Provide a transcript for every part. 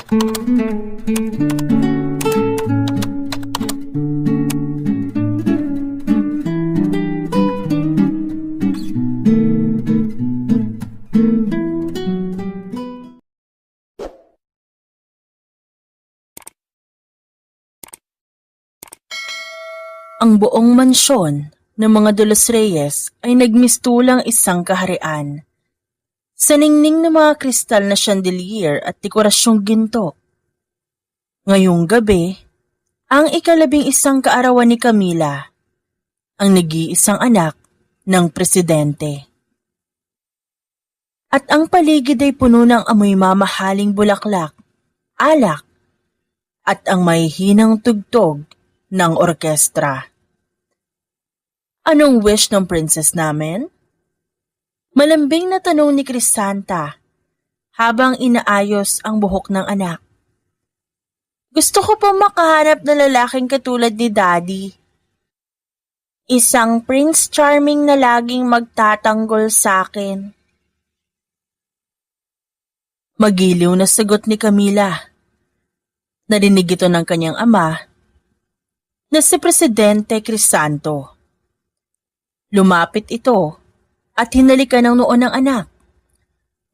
Ang buong mansyon ng mga De Los Reyes ay nagmistulang isang kaharian. Sa ningning ng mga kristal na chandelier at dekorasyong ginto. Ngayong gabi, ang ika-11 kaarawan ni Camila, ang nag-iisang anak ng presidente. At ang paligid ay puno ng amoy mamahaling bulaklak, alak, at ang mahihinang tugtog ng orkestra. Anong wish ng princess namin? Malambing na tanong ni Crisanta habang inaayos ang buhok ng anak. Gusto ko pa makahanap na lalaking katulad ni Daddy. Isang Prince Charming na laging magtatanggol sa akin. Magiliw na sagot ni Camila. Narinig ito ng kanyang ama na si Presidente Crisanto. Lumapit ito at hinalikan ng noo ng anak.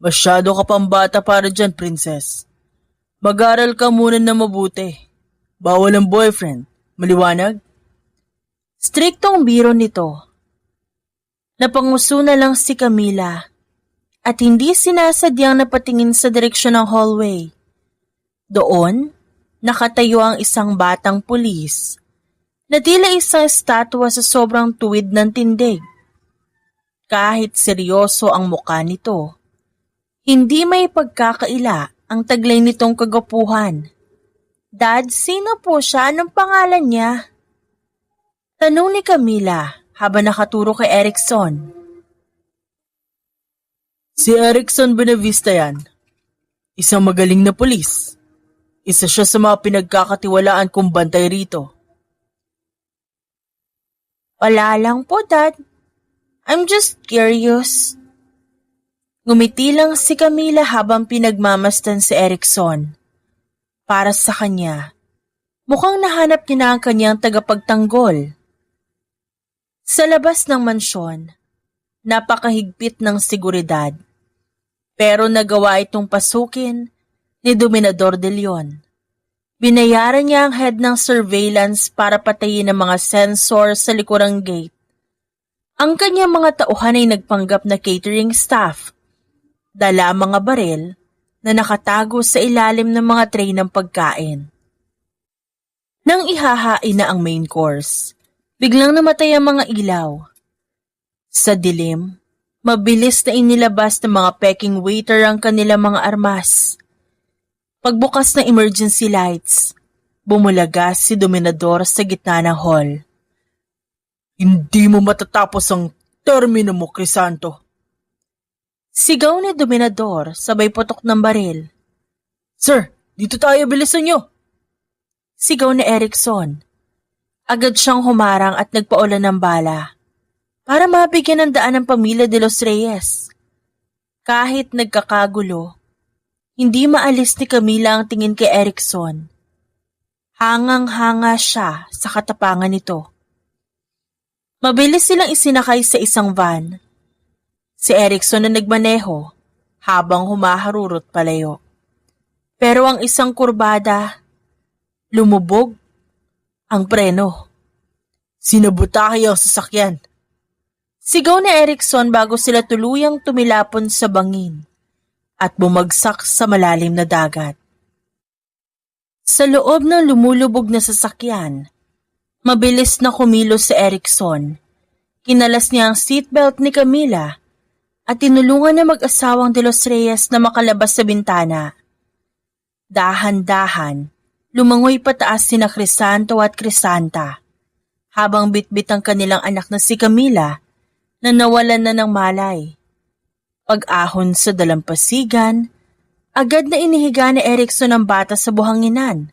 Masyado ka pang bata para dyan, princess. Mag-aral ka muna na mabuti. Bawal ang boyfriend. Maliwanag? Striktong biro nito. Napanguso na lang si Camila at hindi sinasadyang napatingin sa direksyon ng hallway. Doon, nakatayo ang isang batang pulis na tila isang estatwa sa sobrang tuwid ng tindig. Kahit seryoso ang mukha nito, hindi may pagkakaila ang taglay nitong kagapuhan. Dad, sino po siya? Anong pangalan niya? Tanong ni Camila habang nakaturo kay Erickson. Si Erickson Buenavista yan. Isang magaling na pulis. Isa siya sa mga pinagkakatiwalaan kong bantay rito. Wala lang po, Dad. I'm just curious. Ngumiti lang si Camila habang pinagmamasdan si Erickson. Para sa kanya, mukhang nahanap niya na ang kanyang tagapagtanggol. Sa labas ng mansyon, napakahigpit ng seguridad. Pero nagawa itong pasukin ni Dominador de Leon. Binayaran niya ang head ng surveillance para patayin ang mga sensor sa likurang gate. Ang kanyang mga tauhan ay nagpanggap na catering staff. Dala ang mga baril na nakatago sa ilalim ng mga tray ng pagkain. Nang ihahain na ang main course, biglang namatay ang mga ilaw. Sa dilim, mabilis na inilabas ng mga packing waiter ang kanilang mga armas. Pagbukas ng emergency lights, bumulaga si Dominador sa gitna ng hall. Hindi mo matatapos ang termino mo, Crisanto. Sigaw ni Dominador sabay putok ng baril. Sir, dito tayo, bilisan nyo! Sigaw ni Erickson. Agad siyang humarang at nagpaulan ng bala para mabigyan ng daan ang pamilya de Los Reyes. Kahit nagkakagulo, hindi maalis ni Camila ang tingin kay Erickson. Hangang-hanga siya sa katapangan nito. Mabilis silang isinakay sa isang van. Si Erickson na nagmaneho habang humaharurot palayo. Pero ang isang kurbada, lumubog ang preno. Sinabutahe ang sasakyan. Sigaw ni Erickson bago sila tuluyang tumilapon sa bangin at bumagsak sa malalim na dagat. Sa loob ng lumulubog na sasakyan, mabilis na kumilos si Erickson. Kinalas niya ang seatbelt ni Camila at tinulungan na mag-asawang De Los Reyes na makalabas sa bintana. Dahan-dahan, lumangoy pataas sina Crisanto at Crisanta, habang bitbit ang kanilang anak na si Camila na nawalan na ng malay. Pag-ahon sa dalampasigan, agad na inihiga ni Erickson ang bata sa buhanginan.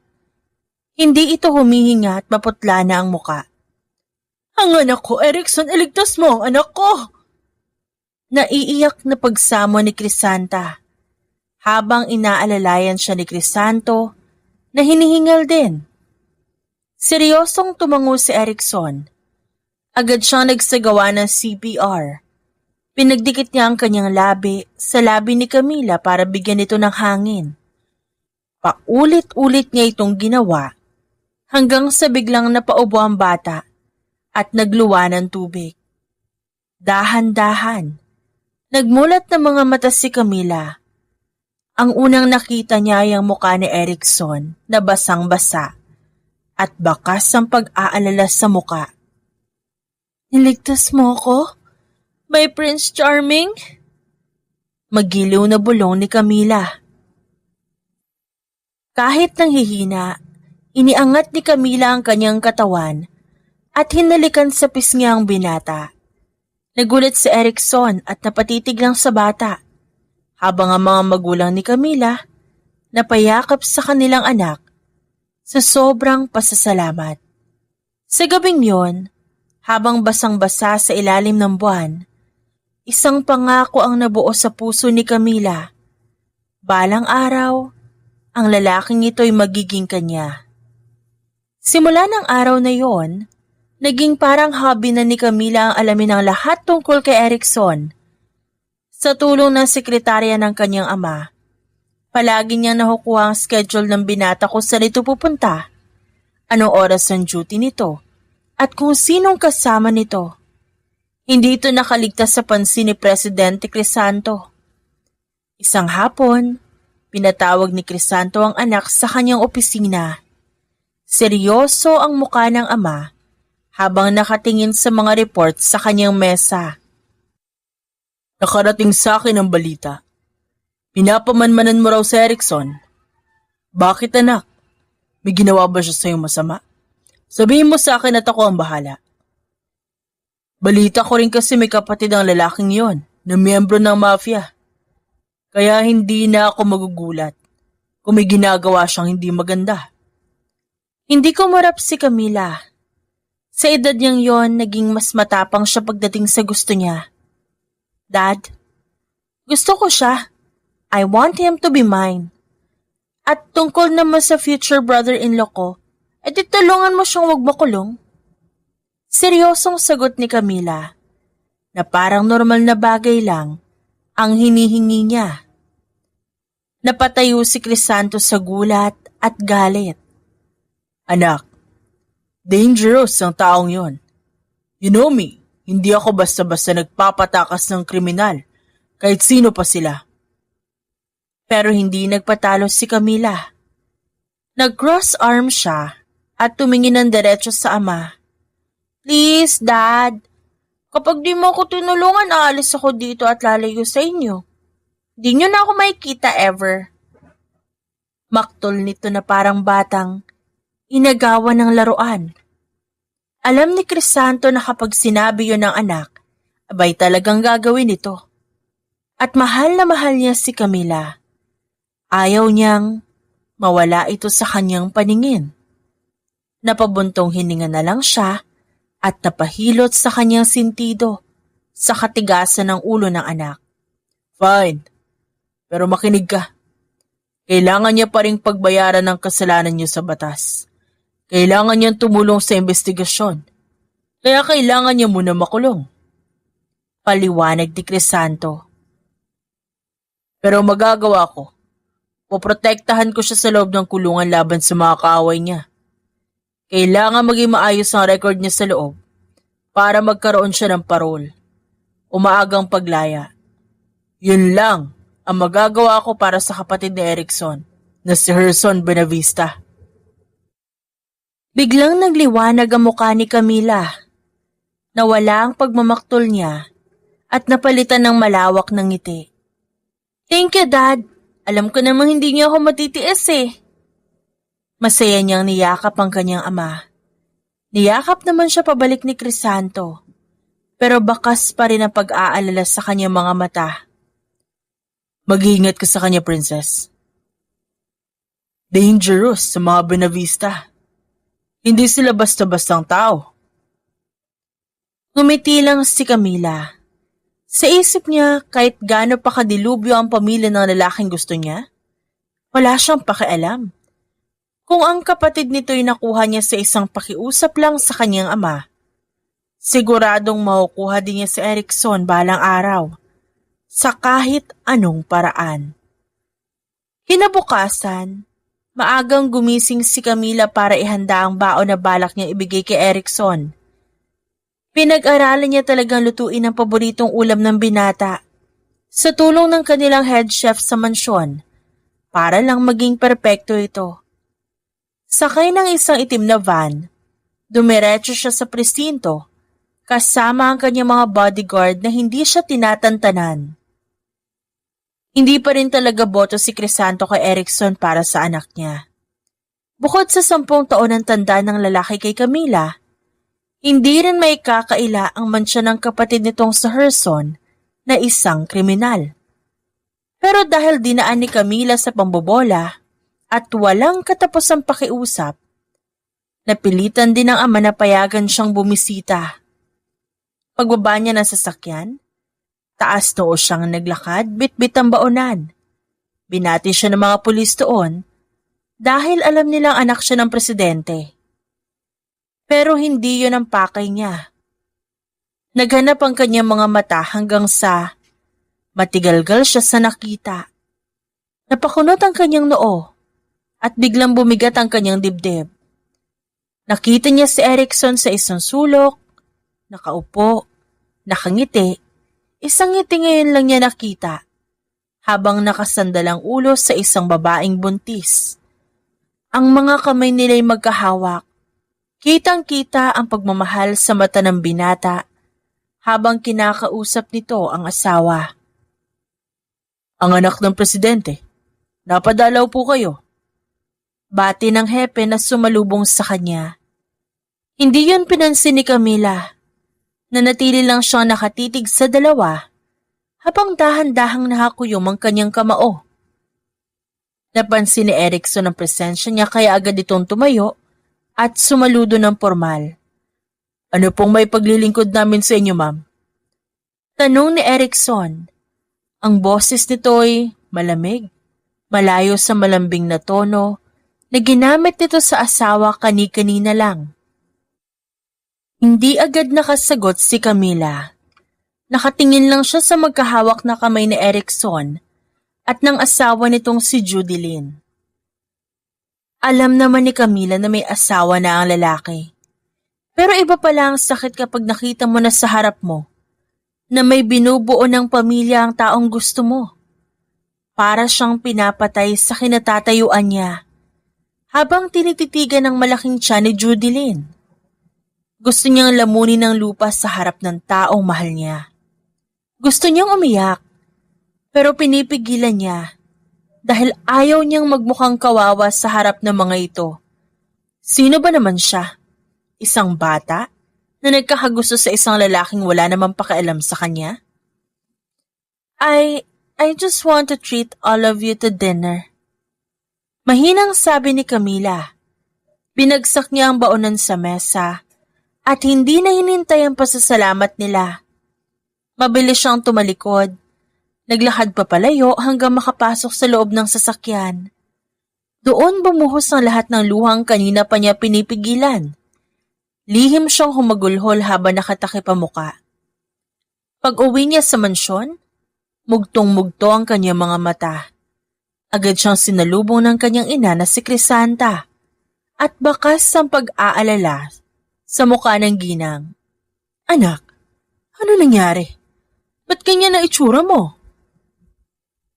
Hindi ito humihinga at maputla na ang muka. Ang anak ko, Erickson, iligtas mo ang anak ko! Naiiyak na pagsamo ni Crisanta habang inaalalayan siya ni Crisanto na hinihingal din. Seryosong tumango si Erickson. Agad siyang nagsagawa ng CPR. Pinagdikit niya ang kanyang labi sa labi ni Camila para bigyan ito ng hangin. Paulit-ulit niya itong ginawa hanggang sa biglang napaubo ang bata at nagluwa ng tubig. Dahan-dahan, nagmulat ng mga mata si Camila. Ang unang nakita niya ay ang mukha ni Erickson na basang-basa at bakas ang pag-aalala sa mukha. "Niligtas mo ako? My Prince Charming?" Magiliw na bulong ni Camila. Kahit nanghihina, iniangat ni Camila ang kanyang katawan at hinalikan sa pisngi ang binata. Nagulat si Erickson at napatitig lang sa bata, habang ang mga magulang ni Camila napayakap sa kanilang anak sa sobrang pasasalamat. Sa gabing yon, habang basang-basa sa ilalim ng buwan, isang pangako ang nabuo sa puso ni Camila. Balang araw, ang lalaking ito'y magiging kanya. Simula ng araw na yon, naging parang hobby na ni Camila ang alamin ang lahat tungkol kay Erickson. Sa tulong ng sekretarya ng kanyang ama, palagi niyang nakukuha ang schedule ng binata kung saan ito pupunta, anong oras ang duty nito, at kung sinong kasama nito. Hindi ito nakaligtas sa pansin ni Presidente Crisanto. Isang hapon, pinatawag ni Crisanto ang anak sa kanyang opisina. Seryoso ang mukha ng ama habang nakatingin sa mga report sa kanyang mesa. "Nakarating sa akin ang balita. Pinapamanmanan mo raw si Erickson. Bakit, anak? May ginawa ba siya sa'yo masama? Sabihin mo sa akin at ako ang bahala." "Balita ko rin kasi may kapatid ang lalaking yon na miyembro ng mafia. Kaya hindi na ako magugulat kung may ginagawa siyang hindi maganda." Hindi kumurap si Camila. Sa edad niyang yon, naging mas matapang siya pagdating sa gusto niya. "Dad, gusto ko siya. I want him to be mine. At tungkol naman sa future brother-in-law ko, tulungan mo siyang wag makulong." Seryosong sagot ni Camila na parang normal na bagay lang ang hinihingi niya. Napatayo si Crisanto sa gulat at galit. "Anak, dangerous ang taong yon. You know me, hindi ako basta-basta nagpapatakas ng kriminal, kahit sino pa sila." Pero hindi nagpatalo si Camila. Nag-cross arm siya at tumingin ng diretso sa ama. "Please, Dad. Kapag di mo ako tinulungan, aalis ako dito at lalayo sa inyo. Di nyo na ako makikita ever." Maktol nito na parang batang inagawan ng laruan. Alam ni Crisanto na kapag sinabi yon ng anak, abay talagang gagawin ito. At mahal na mahal niya si Camila. Ayaw niyang mawala ito sa kanyang paningin. Napabuntong hininga na lang siya at napahilot sa kanyang sintido sa katigasan ng ulo ng anak. "Fine, pero makinig ka. Kailangan niya pa ring pagbayaran ng kasalanan niyo sa batas. Kailangan niyang tumulong sa investigasyon. Kaya kailangan niya muna makulong." Paliwanag ni Crisanto. "Pero magagawa ko. Poprotektahan ko siya sa loob ng kulungan laban sa mga kaaway niya. Kailangan maging maayos ang record niya sa loob para magkaroon siya ng parol o maagang paglaya. Yun lang ang magagawa ko para sa kapatid ni Erickson na si Herson Buenavista." Biglang nagliwanag ang mukha ni Camila. Nawala ang pagmamaktol niya at napalitan ng malawak ng ngiti. "Thank you, Dad. Alam ko namang hindi niyo ako matitiis eh." Masaya niyang niyakap ang kanyang ama. Niyakap naman siya pabalik ni Crisanto, pero bakas pa rin ang pag-aalala sa kanyang mga mata. "Mag-iingat ka sa kanya, Princess. Dangerous sa mga Buenavista. Hindi sila basta-bastang tao." Ngumiti lang si Camila. Sa isip niya, kahit gaano pa kadilubyo ang pamilya ng lalaking gusto niya, wala siyang pakialam. Kung ang kapatid nito'y nakuha niya sa isang pakiusap lang sa kanyang ama, siguradong makukuha din niya si Erickson balang araw, sa kahit anong paraan. Kinabukasan, maagang gumising si Camila para ihanda ang baon na balak niyang ibigay kay Erickson. Pinag-aralan niya talagang lutuin ang paboritong ulam ng binata sa tulong ng kanilang head chef sa mansyon para lang maging perpekto ito. Sakay ng isang itim na van, dumiretso siya sa presinto kasama ang kanyang mga bodyguard na hindi siya tinatantanan. Hindi pa rin talaga boto si Crisanto kay Erickson para sa anak niya. Bukod sa 10 taon ng tanda ng lalaki kay Camila, hindi rin may kakaila ang mansya ng kapatid nitong sa Herson na isang kriminal. Pero dahil dinaan ni Camila sa pambobola at walang katapusang pakiusap, napilitan din ng ama na payagan siyang bumisita. Pagbaba niya ng sasakyan, taas noo siyang naglakad, bitbit ang baonan. Binati siya ng mga pulis doon dahil alam nilang anak siya ng presidente. Pero hindi yun ang pakay niya. Naghanap ang kanyang mga mata hanggang sa matigalgal siya sa nakita. Napakunot ang kanyang noo at biglang bumigat ang kanyang dibdib. Nakita niya si Erickson sa isang sulok, nakaupo, nakangiti. Isang ngiti ngayon lang niya nakita habang nakasandalang ulo sa isang babaeng buntis. Ang mga kamay nila'y magkahawak. Kitang-kita ang pagmamahal sa mata ng binata habang kinakausap nito ang asawa. Ang anak ng presidente, napadalaw po kayo. Bati ng hepe na sumalubong sa kanya. Hindi yun pinansin ni Camila. Nanatili lang siyang nakatitig sa dalawa habang dahan-dahang nakakuyom ang kanyang kamao. Napansin ni Erickson ang presensya niya kaya agad itong tumayo at sumaludo ng formal. Ano pong may paglilingkod namin sa inyo, ma'am? Tanong ni Erickson. Ang boses nito'y malamig, malayo sa malambing na tono na ginamit nito sa asawa kani-kanina lang. Hindi agad nakasagot si Camila. Nakatingin lang siya sa magkahawak na kamay ni Erickson at ng asawa nitong si Judilyn. Alam naman ni Camila na may asawa na ang lalaki. Pero iba pala ang sakit kapag nakita mo na sa harap mo na may binubuo ng pamilya ang taong gusto mo. Para siyang pinapatay sa kinatatayuan niya habang tinititigan ng malaking tiyan ni Judilyn. Gusto niyang lamunin ng lupa sa harap ng taong mahal niya. Gusto niyang umiyak, pero pinipigilan niya dahil ayaw niyang magmukhang kawawa sa harap ng mga ito. Sino ba naman siya? Isang bata na nagkakagusto sa isang lalaking wala namang pakialam sa kanya? I just want to treat all of you to dinner. Mahinang sabi ni Camila. Binagsak niya ang baonan sa mesa at hindi na hinintay ang pasasalamat nila. Mabilis siyang tumalikod. Naglakad papalayo hanggang makapasok sa loob ng sasakyan. Doon bumuhos ang lahat ng luhang kanina pa niya pinipigilan. Lihim siyang humagulhol habang nakatakip ang muka. Pag-uwi niya sa mansyon, mugtong-mugto ang kanyang mga mata. Agad siyang sinalubong ng kanyang ina na si Crisanta at bakas ang pag-aalala sa mukha ng ginang. Anak, ano nangyari? Ba't ganyan na itsura mo?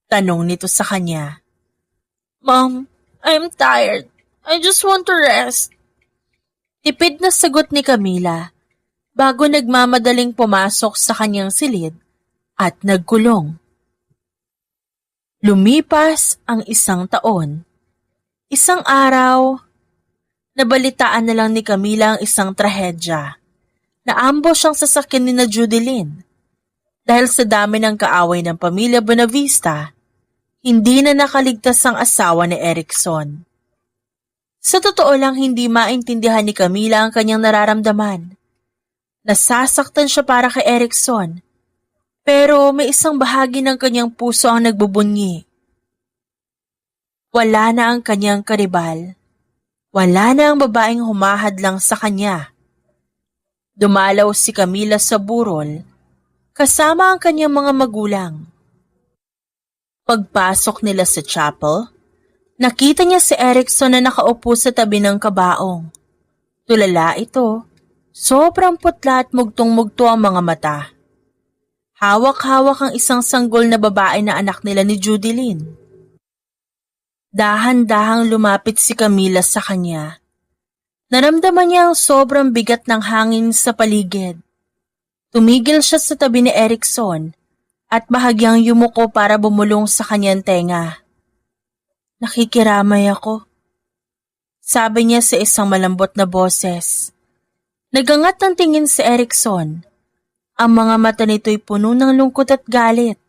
Tanong nito sa kanya. Mom, I'm tired. I just want to rest. Tipid na sagot ni Camila bago nagmamadaling pumasok sa kanyang silid at nagkulong. Lumipas ang 1 taon. Isang araw, nabalitaan na lang ni Camila ang isang trahedya. Naambush ang sasakyan ni na Judilyn. Dahil sa dami ng kaaway ng pamilya Bonavista, hindi na nakaligtas ang asawa ni Erickson. Sa totoo lang hindi maintindihan ni Camila ang kanyang nararamdaman. Nasasaktan siya para kay Erickson, Pero may isang bahagi ng kanyang puso ang nagbubunyi. Wala na ang kanyang karibal. Wala na ang babaeng humahadlang sa kanya. Dumalaw si Camila sa burol, kasama ang kanyang mga magulang. Pagpasok nila sa chapel, nakita niya si Erickson na nakaupo sa tabi ng kabaong. Tulala ito, sobrang putla at mugtong-mugto ang mga mata. Hawak-hawak ang isang sanggol na babae na anak nila ni Judilyn. Dahan-dahang lumapit si Camila sa kanya. Naramdaman niya ang sobrang bigat ng hangin sa paligid. Tumigil siya sa tabi ni Erickson at bahagyang yumuko para bumulong sa kanyang tenga. Nakikiramay ako, sabi niya sa isang malambot na boses. Nagangat ng tingin si Erickson. Ang mga mata nito'y puno ng lungkot at galit,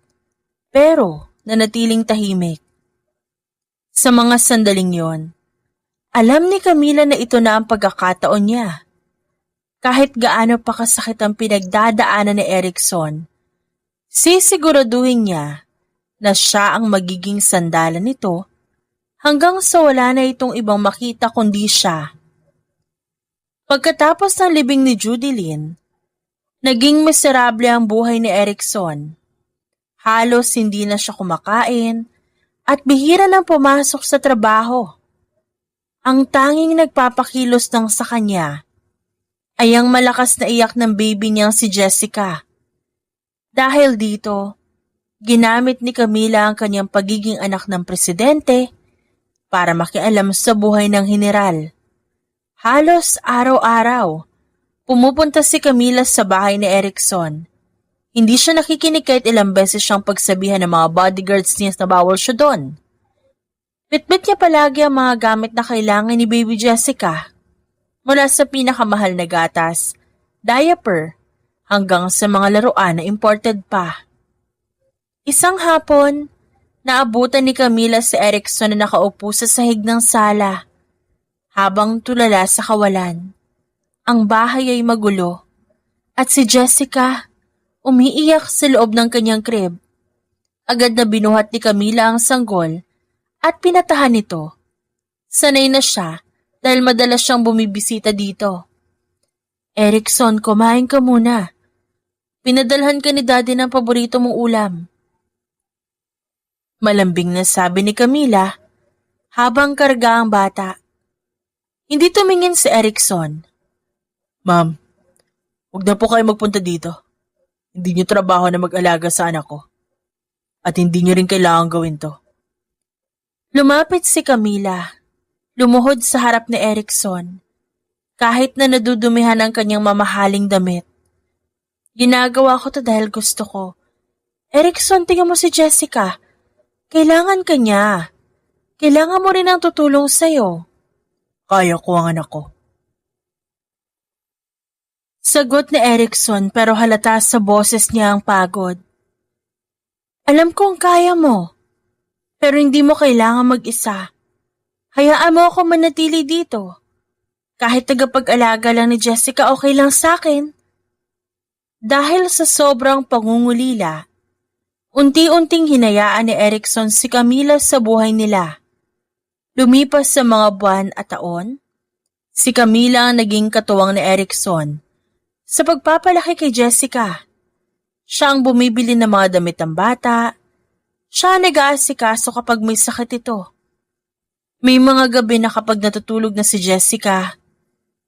pero nanatiling tahimik. Sa mga sandaling yon, alam ni Camila na ito na ang pagkakataon niya. Kahit gaano pa kasakit ang pinagdadaanan ni Erickson, sisiguraduhin niya na siya ang magiging sandalan nito hanggang sa wala na itong ibang makita kundi siya. Pagkatapos ng libing ni Judilyn, naging miserable ang buhay ni Erickson. Halos hindi na siya kumakain at bihira nang pumasok sa trabaho. Ang tanging nagpapakilos ng sa kanya ay ang malakas na iyak ng baby niyang si Jessica. Dahil dito, ginamit ni Camila ang kanyang pagiging anak ng presidente para makialam sa buhay ng heneral. Halos araw-araw, pumupunta si Camila sa bahay ni Erickson. Hindi siya nakikinig kahit ilang beses siyang pagsabihan ng mga bodyguards niya na bawal siya doon. Bitbit niya palagi ang mga gamit na kailangan ni Baby Jessica. Mula sa pinakamahal na gatas, diaper, hanggang sa mga laruan na imported pa. Isang hapon, naabutan ni Camila si Erickson na nakaupo sa sahig ng sala. Habang tulala sa kawalan, ang bahay ay magulo at si Jessica umiiyak sa loob ng kanyang crib. Agad na binuhat ni Camila ang sanggol at pinatahan ito. Sanay na siya dahil madalas siyang bumibisita dito. Erickson, kumain ka muna. Pinadalhan ka ni Daddy ng paborito mong ulam. Malambing na sabi ni Camila habang karga ang bata. Hindi tumingin si Erickson. Ma'am, huwag na po kayo magpunta dito. Hindi niyo trabaho na mag-alaga sa anak ko. At hindi niyo rin kailangan gawin to. Lumapit si Camila. Lumuhod sa harap ni Erickson. Kahit na nadudumihan ang kanyang mamahaling damit. Ginagawa ko to dahil gusto ko. Erickson, tingnan mo si Jessica. Kailangan ka niya. Kailangan mo rin ang tutulong sa'yo. Kaya ko ang anak ko. Sagot ni Erickson pero halata sa boses niya ang pagod. Alam kong kaya mo, pero hindi mo kailangan mag-isa. Hayaan mo ako manatili dito. Kahit tagapag-alaga lang ni Jessica, okay lang sa akin. Dahil sa sobrang pangungulila, unti-unting hinayaan ni Erickson si Camila sa buhay nila. Lumipas sa mga buwan at taon, si Camila ang naging katuwang ni Erickson. Sa pagpapalaki kay Jessica, siya ang bumibili ng mga damit ng bata, siya ang nag-aasikaso kapag may sakit ito. May mga gabi na kapag natutulog na si Jessica,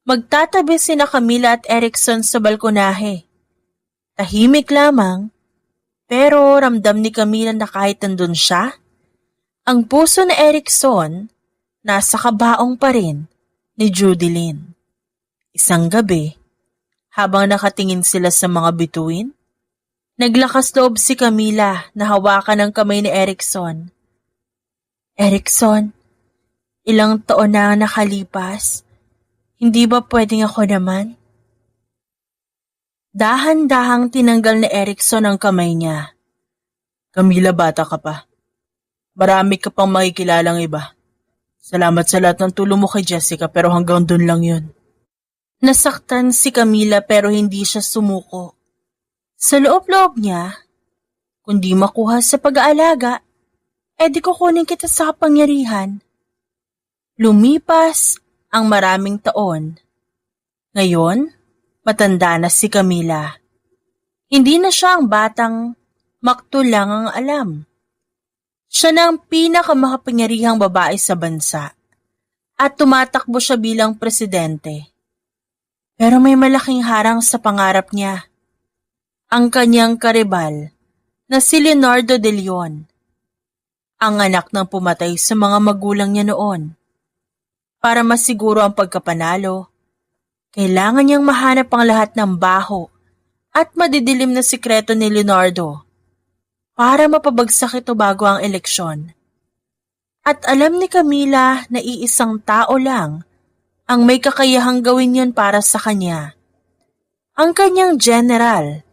magtatabi sina Camila at Erickson sa balkonahe. Tahimik lamang, pero ramdam ni Camila na kahit nandun siya, ang puso ni Erickson nasa kabaong pa rin ni Judilyn. Isang gabi, habang nakatingin sila sa mga bituin, naglakas loob si Camila na hawakan ang kamay ni Erickson. Erickson, ilang taon na ang nakalipas. Hindi ba pwedeng ako naman? Dahan-dahang tinanggal ni Erickson ang kamay niya. Camila, bata ka pa. Marami ka pang makikilalang iba. Salamat sa lahat ng tulong mo kay Jessica pero hanggang dun lang yun. Nasaktan si Camila pero hindi siya sumuko. Sa loob-loob niya, kundi makuha sa pag-aalaga, di kukunin kita sa kapangyarihan. Lumipas ang maraming taon. Ngayon, matanda na si Camila. Hindi na siya ang batang maktul lang ang alam. Siya na ang pinakamakapangyarihang babae sa bansa at tumatakbo siya bilang presidente. Pero may malaking harang sa pangarap niya. Ang kanyang karibal na si Leonardo de Leon, ang anak ng pumatay sa mga magulang niya noon. Para masiguro ang pagkapanalo, kailangan niyang mahanap ang lahat ng baho at madidilim na sikreto ni Leonardo para mapabagsak ito bago ang eleksyon. At alam ni Camila na iisang tao lang ang may kakayahang gawin yon para sa kanya. Ang kanyang general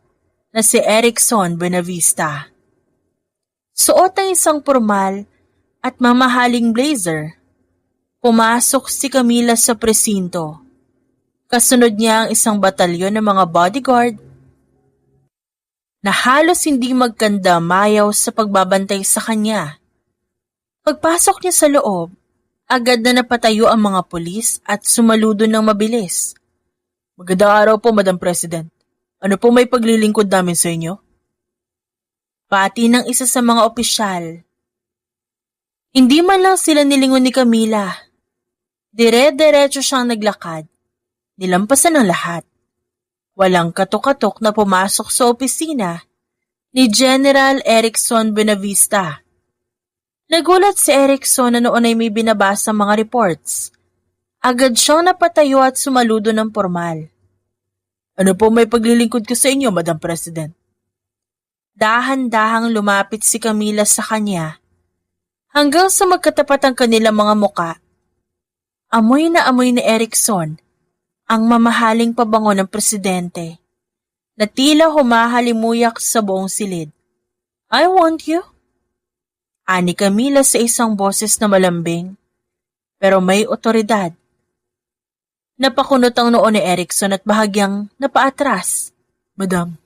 na si Erickson Buenavista. Suot ang isang formal at mamahaling blazer. Pumasok si Camila sa presinto. Kasunod niya ang isang batalyon ng mga bodyguard na halos hindi magkandamayaw sa pagbabantay sa kanya. Pagpasok niya sa loob, agad na napatayo ang mga pulis at sumaludo ng mabilis. Magandang araw po, Madam President. Ano po may paglilingkod namin sa inyo? Pati ng isa sa mga opisyal. Hindi man lang sila nilingon ni Camila. Dire-diretso siyang naglakad. Nilampasan ang lahat. Walang katok-katok na pumasok sa opisina ni General Erickson Buenavista. Nagulat si Erickson na noon ay may binabasa mga reports. Agad siyang napatayo at sumaludo ng formal. Ano po may paglilingkod ko sa inyo, Madam President? Dahan-dahang lumapit si Camila sa kanya hanggang sa magkatapat ang kanilang mga muka. Amoy na amoy ni Erickson ang mamahaling pabango ng presidente na tila humahalimuyak sa buong silid. I want you. Ani Camila sa isang boses na malambing pero may otoridad. Napakunot ang noo ni Erickson at bahagyang napaatras. Madam,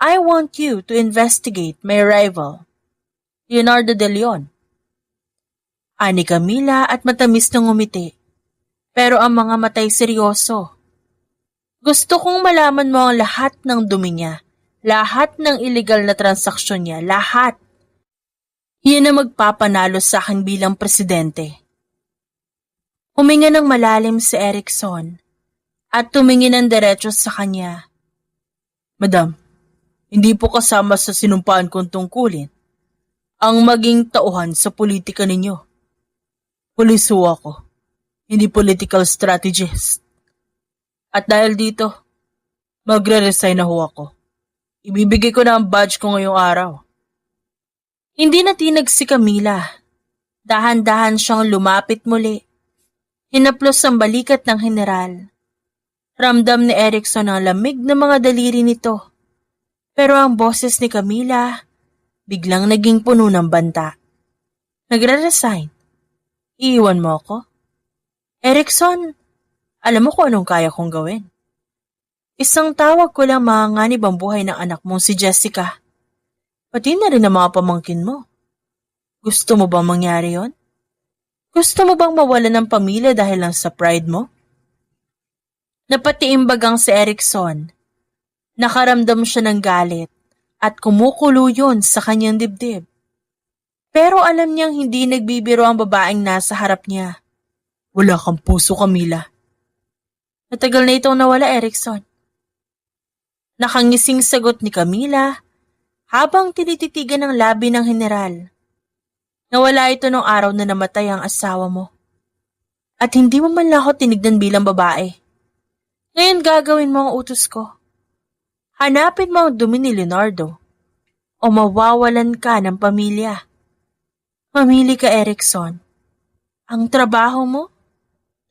I want you to investigate my rival, Leonardo de Leon. Ani Camila at matamis na ngumiti, pero ang mga matay seryoso. Gusto kong malaman mo ang lahat ng dumi niya, lahat ng illegal na transaksyon niya, lahat. Yan ang magpapanalo sa akin bilang presidente. Huminga ng malalim si Erickson at tumingin ng diretso sa kanya. Madam, hindi po kasama sa sinumpaan kong tungkulin ang maging tauhan sa politika ninyo. Pulis ho ako, hindi political strategist. At dahil dito, magre-resign na ho ako. Ibibigay ko na ang badge ko ngayong araw. Hindi natinag si Camila. Dahan-dahan siyang lumapit muli. Hinaplos ang balikat ng general. Ramdam ni Erickson ang lamig na mga daliri nito. Pero ang boses ni Camila biglang naging puno ng banta. Nagre-resign. Iiwan mo ako? Erickson, alam mo kung anong kaya kong gawin. Isang tawag ko lang manganganib ang buhay ng anak mong si Jessica. Pati na rin ang mga pamangkin mo. Gusto mo bang mangyari yon? Gusto mo bang mawala ng pamilya dahil lang sa pride mo? Napatiimbagang si Erickson. Nakaramdam siya ng galit at kumukulo yun sa kanyang dibdib. Pero alam niyang hindi nagbibiro ang babaeng nasa harap niya. Wala kang puso, Camila. Matagal na itong nawala, Erickson. Nakangising sagot ni Camila habang tinititigan ang labi ng general. Nawala ito nung araw na namatay ang asawa mo. At hindi mo man lang ako tinignan bilang babae. Ngayon gagawin mo ang utos ko. Hanapin mo ang dumi ni Leonardo o mawawalan ka ng pamilya. Mamili ka, Erickson. Ang trabaho mo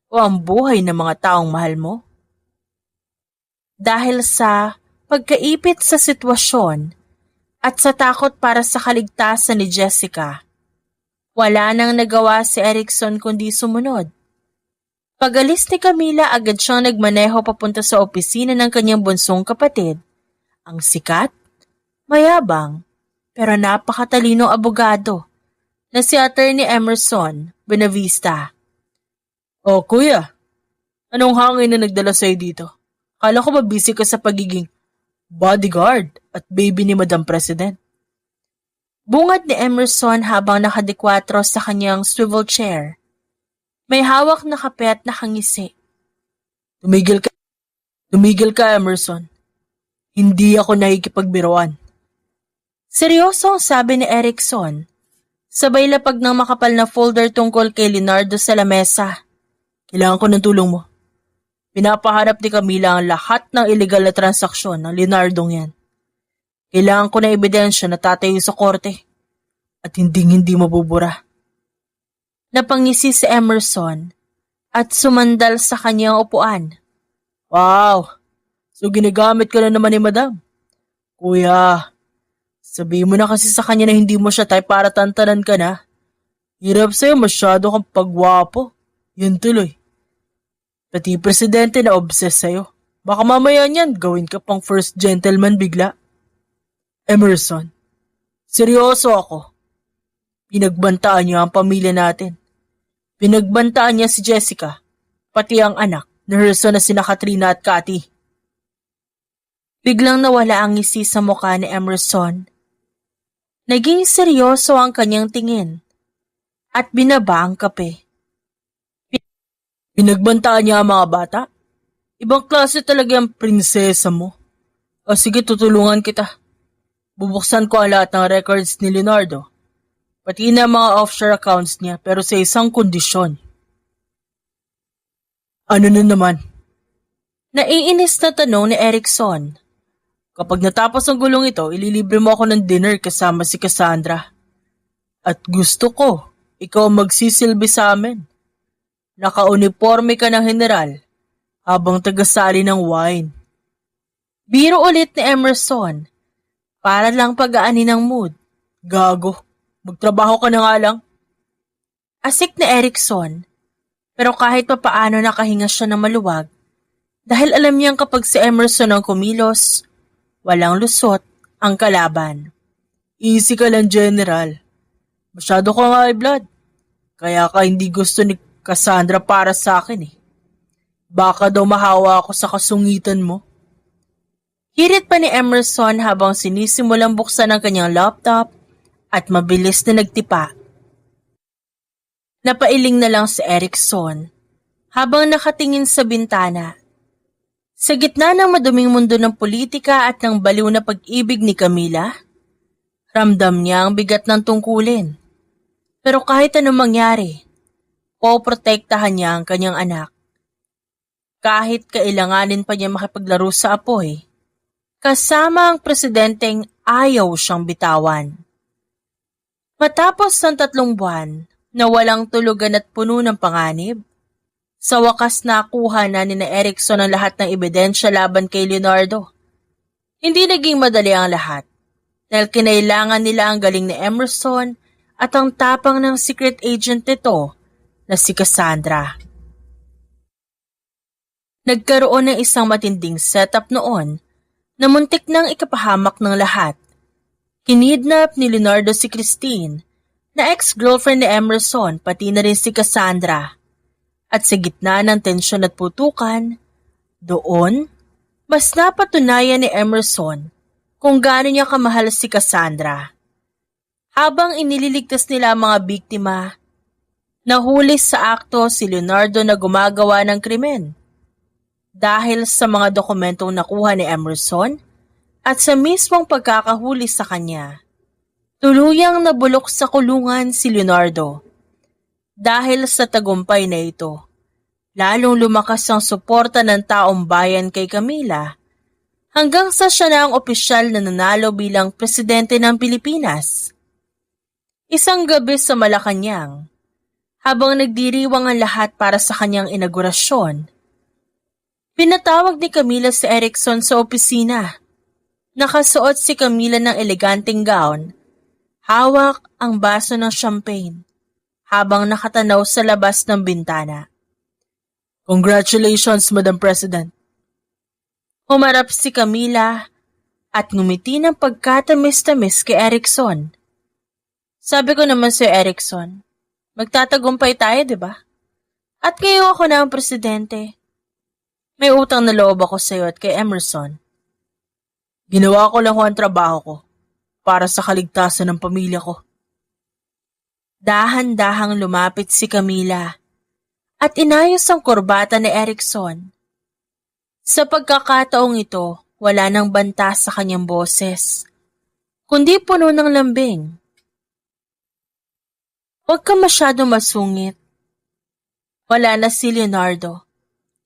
o ang buhay ng mga taong mahal mo? Dahil sa pagkaipit sa sitwasyon at sa takot para sa kaligtasan ni Jessica, wala nang nagawa si Erickson kundi sumunod. Pag-alis ni Camila, agad siyang nagmaneho papunta sa opisina ng kanyang bunsong kapatid, ang sikat, mayabang, pero napakatalinong abogado na si Attorney Emerson Buenavista. Oh, kuya, anong hangin na nagdala sa'yo dito? Kala ko ba busy ka sa pagiging bodyguard at baby ni Madam President? Bungad ni Emerson habang nakadikwatro sa kanyang swivel chair. May hawak na kape at nakangisi. Tumigil ka, Emerson. Hindi ako nakikipagbiruan. Seryoso ang sabi ni Erickson. Sabay lapag ng makapal na folder tungkol kay Leonardo sa lamesa. Kailangan ko ng tulong mo. Pinapaharap ni Camila ang lahat ng illegal na transaksyon ng Leonardong yan. Kailangan ko na ebidensya na tatayo sa korte at hindi mabubura. Napangisi si Emerson at sumandal sa kanyang upuan. Wow! So ginagamit ka na naman ni Madam. Kuya, sabihin mo na kasi sa kanya na hindi mo siya type para tantanan ka na. Hirap sa'yo, masyado kang pagwapo. Yan tuloy. Pati presidente na obsessed sa'yo. Baka mamaya niyan, gawin ka pang first gentleman bigla. Emerson, seryoso ako. Pinagbantaan niya ang pamilya natin. Pinagbantaan niya si Jessica, pati ang anak na Herso na sina Katrina at Cathy. Biglang nawala ang ngisi sa mukha ni Emerson. Naging seryoso ang kanyang tingin at binaba ang kape. Pinagbantaan niya ang mga bata? Ibang klase talaga ang prinsesa mo. O sige, tutulungan kita. Bubuksan ko ang lahat ng records ni Leonardo. Pati na mga offshore accounts niya pero sa isang kondisyon. Ano na naman? Naiinis na tanong ni Erickson. Kapag natapos ang gulong ito, ililibre mo ako ng dinner kasama si Cassandra. At gusto ko, ikaw ang magsisilbi sa amin. Naka-uniforme ka ng general habang tagasali ng wine. Biro ulit ni Emerson para lang pagaanin ang mood. Gago, magtrabaho ka na nga lang. Asik ni Erickson, pero kahit papaano nakahinga siya ng maluwag dahil alam niyang kapag si Emerson ang kumilos, walang lusot ang kalaban. Easy ka lang, General. Masyado ka nga blood. Kaya ka hindi gusto ni Cassandra para sa akin eh. Baka daw mahawa ako sa kasungitan mo. Hirit pa ni Emerson habang sinisimulang buksan ang kanyang laptop at mabilis na nagtipa. Napailing na lang si Erickson habang nakatingin sa bintana. Sa gitna ng maduming mundo ng politika at ng baliw na pag-ibig ni Camila, ramdam niya ang bigat ng tungkulin. Pero kahit anong mangyari, poprotektahan niya ang kanyang anak. Kahit kailanganin pa niya makipaglaro sa apoy, kasama ang presidenteng ayaw siyang bitawan. Matapos ang 3 buwan na walang tulugan at puno ng panganib, sa wakas nakuha na ni Erickson ang lahat ng ebidensya laban kay Leonardo. Hindi naging madali ang lahat dahil kinailangan nila ang galing ni Emerson at ang tapang ng secret agent nito na si Cassandra. Nagkaroon ng isang matinding setup noon na muntik nang ikapahamak ng lahat. Kinidnap ni Leonardo si Christine na ex-girlfriend ni Emerson pati na rin si Cassandra. At sa gitna ng tensyon at putukan, doon, mas napatunayan ni Emerson kung gaano niya kamahal si Cassandra. Habang inililigtas nila ang mga biktima, nahuli sa akto si Leonardo na gumagawa ng krimen. Dahil sa mga dokumentong nakuha ni Emerson at sa mismong pagkakahuli sa kanya, tuluyang nabulok sa kulungan si Leonardo. Dahil sa tagumpay na ito, lalong lumakas ang suporta ng taong bayan kay Camila hanggang sa siya na ang opisyal na nanalo bilang presidente ng Pilipinas. Isang gabi sa Malacanang, habang nagdiriwang ang lahat para sa kanyang inaugurasyon, pinatawag ni Camila si Erickson sa opisina. Nakasuot si Camila ng eleganteng gown, hawak ang baso ng champagne, habang nakatanaw sa labas ng bintana. Congratulations, Madam President. Humarap si Camila at ngumiti ng pagkatamis-tamis kay Erickson. Sabi ko naman si Erickson, magtatagumpay tayo, di ba? At ngayon ako na ang presidente. May utang na loob ako sa iyo at kay Emerson. Ginawa ko lang ang trabaho ko para sa kaligtasan ng pamilya ko. Dahan-dahang lumapit si Camila at inayos ang kurbata ni Erickson. Sa pagkakataong ito, wala nang banta sa kanyang boses, kundi puno ng lambing. Huwag ka masyado masungit. Wala na si Leonardo.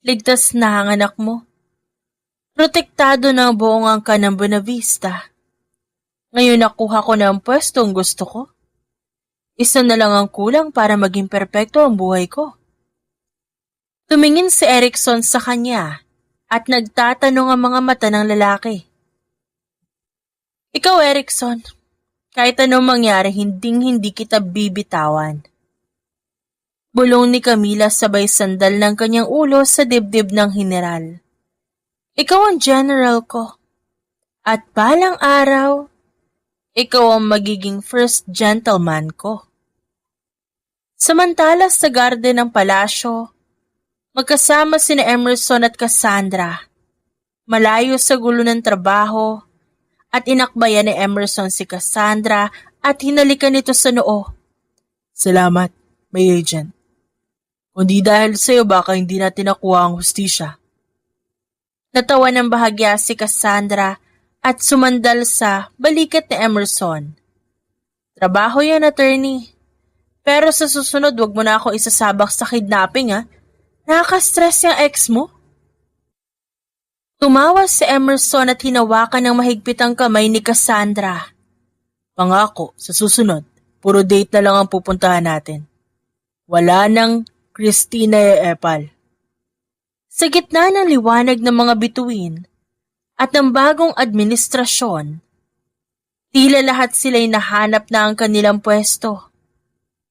Ligtas na ang anak mo. Protektado ng buong angka ng Buenavista. Ngayon nakuha ko na ang pwestong gusto ko. Isa na lang ang kulang para maging perpekto ang buhay ko. Tumingin si Erickson sa kanya at nagtatanong ang mga mata ng lalaki. Ikaw, Erickson, kahit anong mangyari, hindi kita bibitawan. Bulong ni Camila sabay sandal ng kanyang ulo sa dibdib ng general. Ikaw ang general ko. At balang araw, ikaw ang magiging first gentleman ko. Samantala sa garden ng palasyo, magkasama sina Emerson at Cassandra. Malayo sa gulo ng trabaho, at inakbayan ni Emerson si Cassandra at hinalikan nito sa noo. Salamat, may agent. Kundi dahil sa iyo baka hindi natin nakuha ang hustisya. Natawa ng bahagya si Cassandra at sumandal sa balikat ni Emerson. Trabaho yan, attorney. Pero sa susunod, wag mo na ako isasabak sa kidnapping, ha? Nakaka-stress yung ex mo. Tumawa si Emerson at hinawakan ng mahigpit ang kamay ni Cassandra. Pangako, sa susunod, puro date na lang ang pupuntahan natin. Wala nang Christina e Epal. Sa gitna ng liwanag ng mga bituin at ng bagong administrasyon, tila lahat sila'y nahanap na ang kanilang pwesto.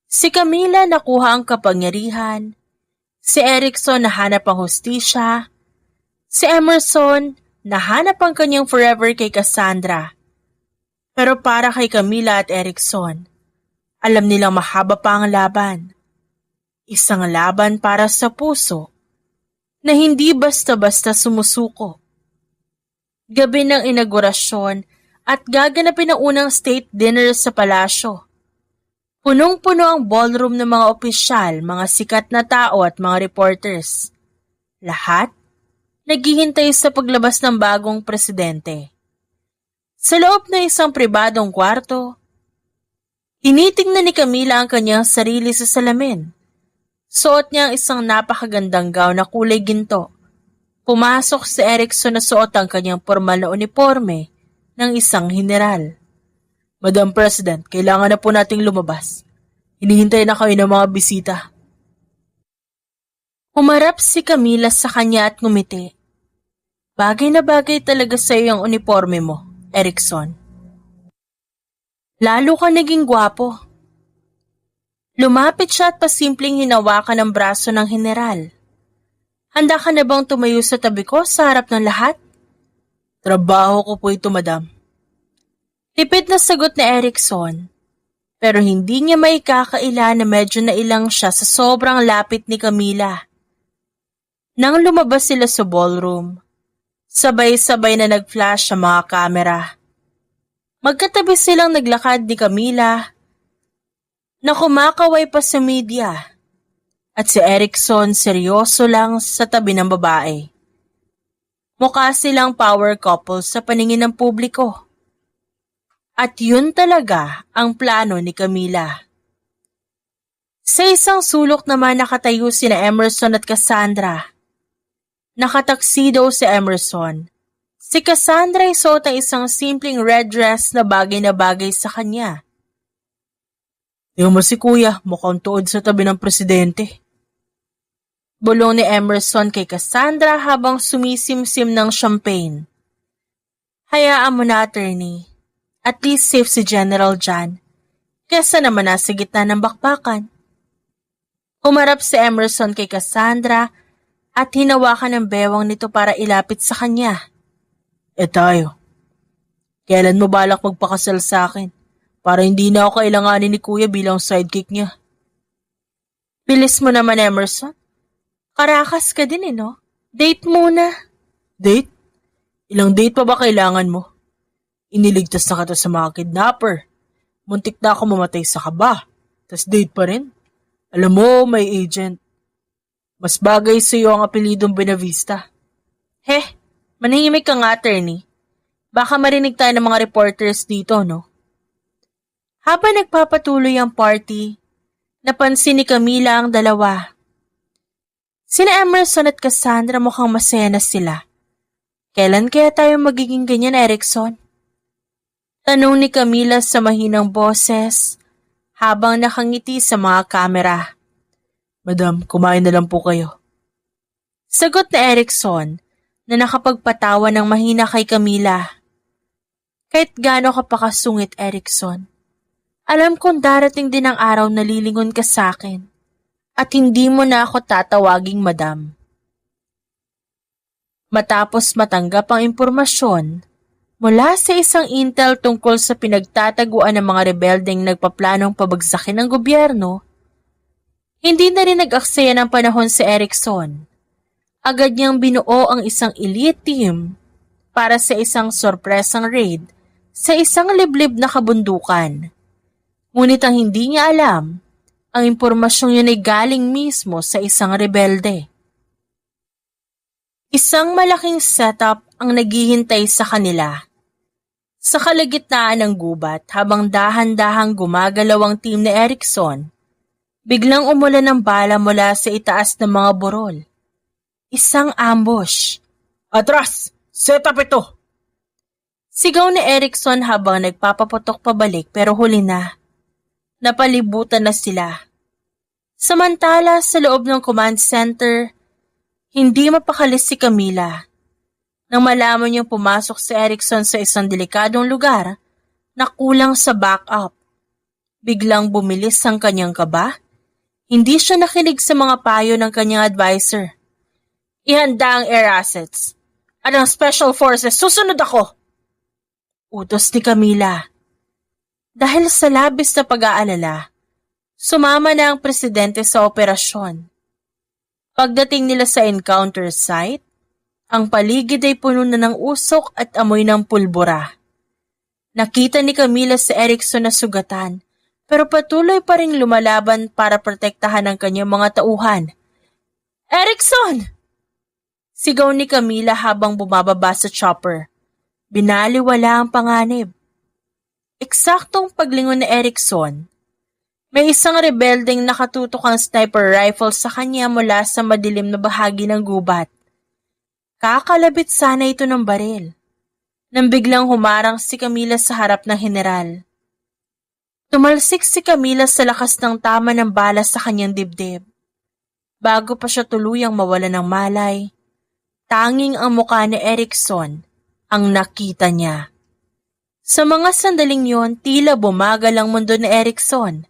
Si Camila nakuha ang kapangyarihan, si Erickson nahanap ang hustisya, si Emerson nahanap ang kanyang forever kay Cassandra. Pero para kay Camila at Erickson, alam nilang mahaba pa ang laban. Isang laban para sa puso na hindi basta-basta sumusuko. Gabi ng inaugurasyon at gaganapin ang unang state dinner sa palasyo. Punong-puno ang ballroom ng mga opisyal, mga sikat na tao at mga reporters. Lahat naghihintay sa paglabas ng bagong presidente. Sa loob ng isang pribadong kwarto, tinitingnan ni Camila ang kanyang sarili sa salamin. Suot niya ang isang napakagandang gown na kulay ginto. Pumasok si Erickson na suot ang kanyang formal na uniforme ng isang general. Madam President, kailangan na po nating lumabas. Hinihintay na kayo ng mga bisita. Humarap si Camila sa kanya at ngumiti. Bagay na bagay talaga sa iyo ang uniforme mo, Erickson. Lalo ka naging gwapo. Lumapit siya at pasimpleng hinawakan ang braso ng general. Handa ka na bang tumayo sa tabi ko sa harap ng lahat? Trabaho ko po ito, madam. Tipid na sagot ni Erickson, pero hindi niya maikakaila na medyo nailang siya sa sobrang lapit ni Camila. Nang lumabas sila sa ballroom, sabay-sabay na nag-flash ang mga kamera. Magkatabi silang naglakad ni Camila na kumakaway pa sa media at si Erickson seryoso lang sa tabi ng babae. Mukha silang power couple sa paningin ng publiko. At yun talaga ang plano ni Camila. Sa isang sulok naman nakatayo sina Emerson at Cassandra. Nakataksido si Emerson. Si Cassandra ay suot ang isang simpleng red dress na bagay sa kanya. Tingnan mo si kuya, mukhang tuod sa tabi ng presidente. Bulong ni Emerson kay Cassandra habang sumisimsim ng champagne. Hayaan mo na, attorney. At least safe si General John. Kesa naman nasa gitna ng bakbakan. Humarap si Emerson kay Cassandra at hinawakan ng bewang nito para ilapit sa kanya. Tayo. Kailan mo balak magpakasal sa akin? Para hindi na ako kailanganin ni Kuya bilang sidekick niya. Bilis mo naman, Emerson. Karakas ka din no? Date muna. Date? Ilang date pa ba kailangan mo? Iniligtas na kita sa mga kidnapper. Muntik na ako mamatay sa kaba. Tas date pa rin? Alam mo, may agent. Mas bagay sa iyo ang apelidong Benavista. Manahimik ka nga, attorney. Baka marinig tayo ng mga reporters dito, no? Habang nagpapatuloy ang party, napansin ni Camila ang dalawa. Sina Emerson at Cassandra mukhang masaya na sila. Kailan kaya tayo magiging ganyan, Erickson? Tanong ni Camila sa mahinang boses habang nakangiti sa mga kamera. Madam, kumain na lang po kayo. Sagot na Erickson na nakapagpatawa ng mahina kay Camila. Kahit gaano ka pa kasungit, Erickson, alam kong darating din ang araw na lilingon ka sa akin at hindi mo na ako tatawaging madam. Matapos matanggap ang impormasyon mula sa isang intel tungkol sa pinagtataguan ng mga rebeldeng nagpaplanong pabagsakin ng gobyerno, hindi na rin nag-aksaya ng panahon si Erickson. Agad niyang binuo ang isang elite team para sa isang sorpresang raid sa isang liblib na kabundukan. Ngunit ang hindi niya alam, ang impormasyong yun ay galing mismo sa isang rebelde. Isang malaking setup ang naghihintay sa kanila. Sa kalagitnaan ng gubat habang dahan-dahang gumagalaw ang team ni Erickson, biglang umulan ng bala mula sa itaas ng mga burol. Isang ambush. Atras! Set up ito! Sigaw ni Erickson habang nagpapaputok pabalik pero huli na. Napalibutan na sila. Samantala sa loob ng command center, hindi mapakalis si Camila. Nang malaman niyang pumasok si Erickson sa isang delikadong lugar na kulang sa backup, biglang bumilis ang kanyang kaba. Hindi siya nakinig sa mga payo ng kanyang advisor. Ihanda ang air assets. At ang special forces, susunod ako! Utos ni Camila. Dahil sa labis na pag-aalala, sumama na ang presidente sa operasyon. Pagdating nila sa encounter site, ang paligid ay puno na ng usok at amoy ng pulbura. Nakita ni Camila si Erickson na sugatan, pero patuloy pa ring lumalaban para protektahan ang kanyang mga tauhan. Erickson! Sigaw ni Camila habang bumababa sa chopper. Binaliwala ang panganib. Eksaktong paglingon ni Erickson, may isang rebeldeng nakatutok ang sniper rifle sa kanya mula sa madilim na bahagi ng gubat. Kakalabit sana ito ng baril. Nang biglang humarang si Camila sa harap ng general. Tumalsik si Camila sa lakas ng tama ng bala sa kanyang dibdib. Bago pa siya tuluyang mawala ng malay, tanging ang mukha ni Erickson ang nakita niya. Sa mga sandaling yon, tila bumagal ang mundo ni Erickson.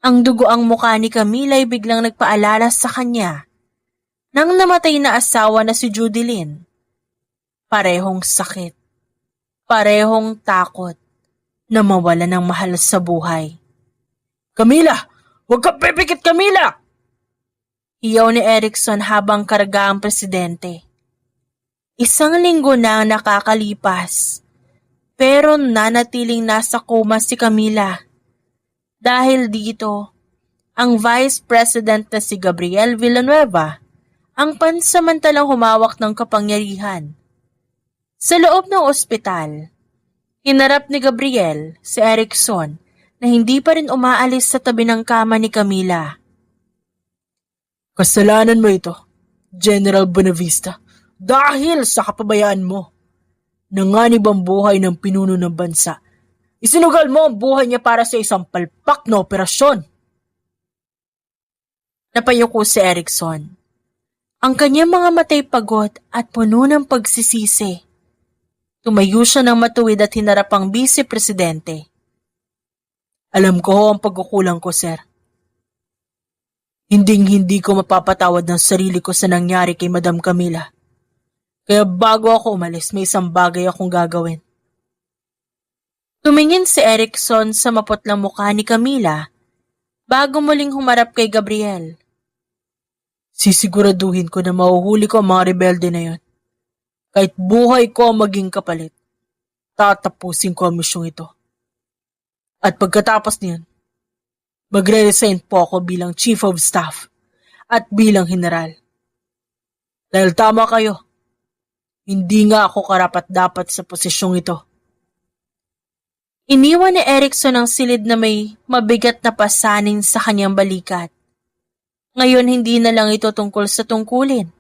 Ang dugoang mukha ni Camila ay biglang nagpaalala sa kanya nang namatay na asawa na si Judilyn. Parehong sakit, parehong takot na mawala ng mahal sa buhay. Camila! Huwag ka pipikit, Camila! Hiyaw ni Erickson habang karga ang presidente. Isang linggo na nakakalipas, pero nanatiling nasa koma si Camila. Dahil dito, ang Vice President na si Gabriel Villanueva ang pansamantalang humawak ng kapangyarihan. Sa loob ng ospital, hinarap ni Gabriel si Erickson na hindi pa rin umaalis sa tabi ng kama ni Camila. Kasalanan mo ito, General Bonavista, dahil sa kapabayaan mo. Nanganib ang buhay ng pinuno ng bansa. Isinugal mo ang buhay niya para sa isang palpak na operasyon. Napayuko si Erickson. Ang kanyang mga matay pagod at puno ng pagsisisi. Tumayo siya ng matuwid at hinarap ang vice-presidente. Alam ko ang pagkukulang ko, sir. Hinding-hindi ko mapapatawad ng sarili ko sa nangyari kay Madam Camila. Kaya bago ako umalis, may isang bagay akong gagawin. Tumingin si Erikson sa maputlang mukha ni Camila bago muling humarap kay Gabriel. Sisiguraduhin ko na mahuhuli ko ang mga rebelde na yon. Kahit buhay ko ang maging kapalit, tatapusin ko ang misyong ito. At pagkatapos niyan, magre-resign po ako bilang Chief of Staff at bilang General. Dahil tama kayo, hindi nga ako karapat-dapat sa posisyong ito. Iniwan ni Erikson ang silid na may mabigat na pasanin sa kanyang balikat. Ngayon hindi na lang ito tungkol sa tungkulin.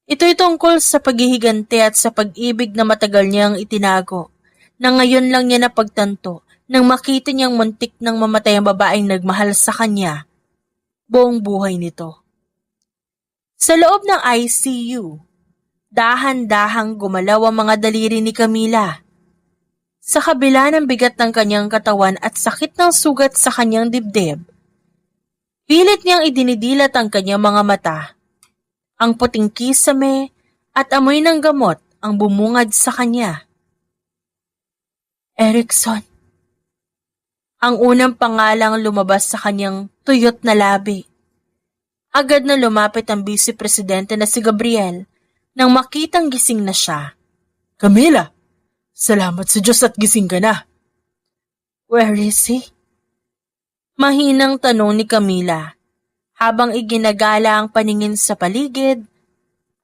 Ito'y tungkol sa paghihigante at sa pag-ibig na matagal niyang itinago, na ngayon lang niya napagtanto nang makita niyang muntik nang mamatay ang babaeng nagmahal sa kanya buong buhay nito. Sa loob ng ICU, dahan-dahang gumalaw ang mga daliri ni Camila. Sa kabila ng bigat ng kanyang katawan at sakit ng sugat sa kanyang dibdib, pilit niyang idinidilat ang kanyang mga mata. Ang puting kisame at amoy ng gamot ang bumungad sa kanya. Erikson. Ang unang pangalang lumabas sa kanyang tuyot na labi. Agad na lumapit ang Vice Presidente na si Gabriel nang makitang gising na siya. Camila, salamat sa Diyos at gising ka na. Where is he? Mahinang tanong ni Camila habang iginagala ang paningin sa paligid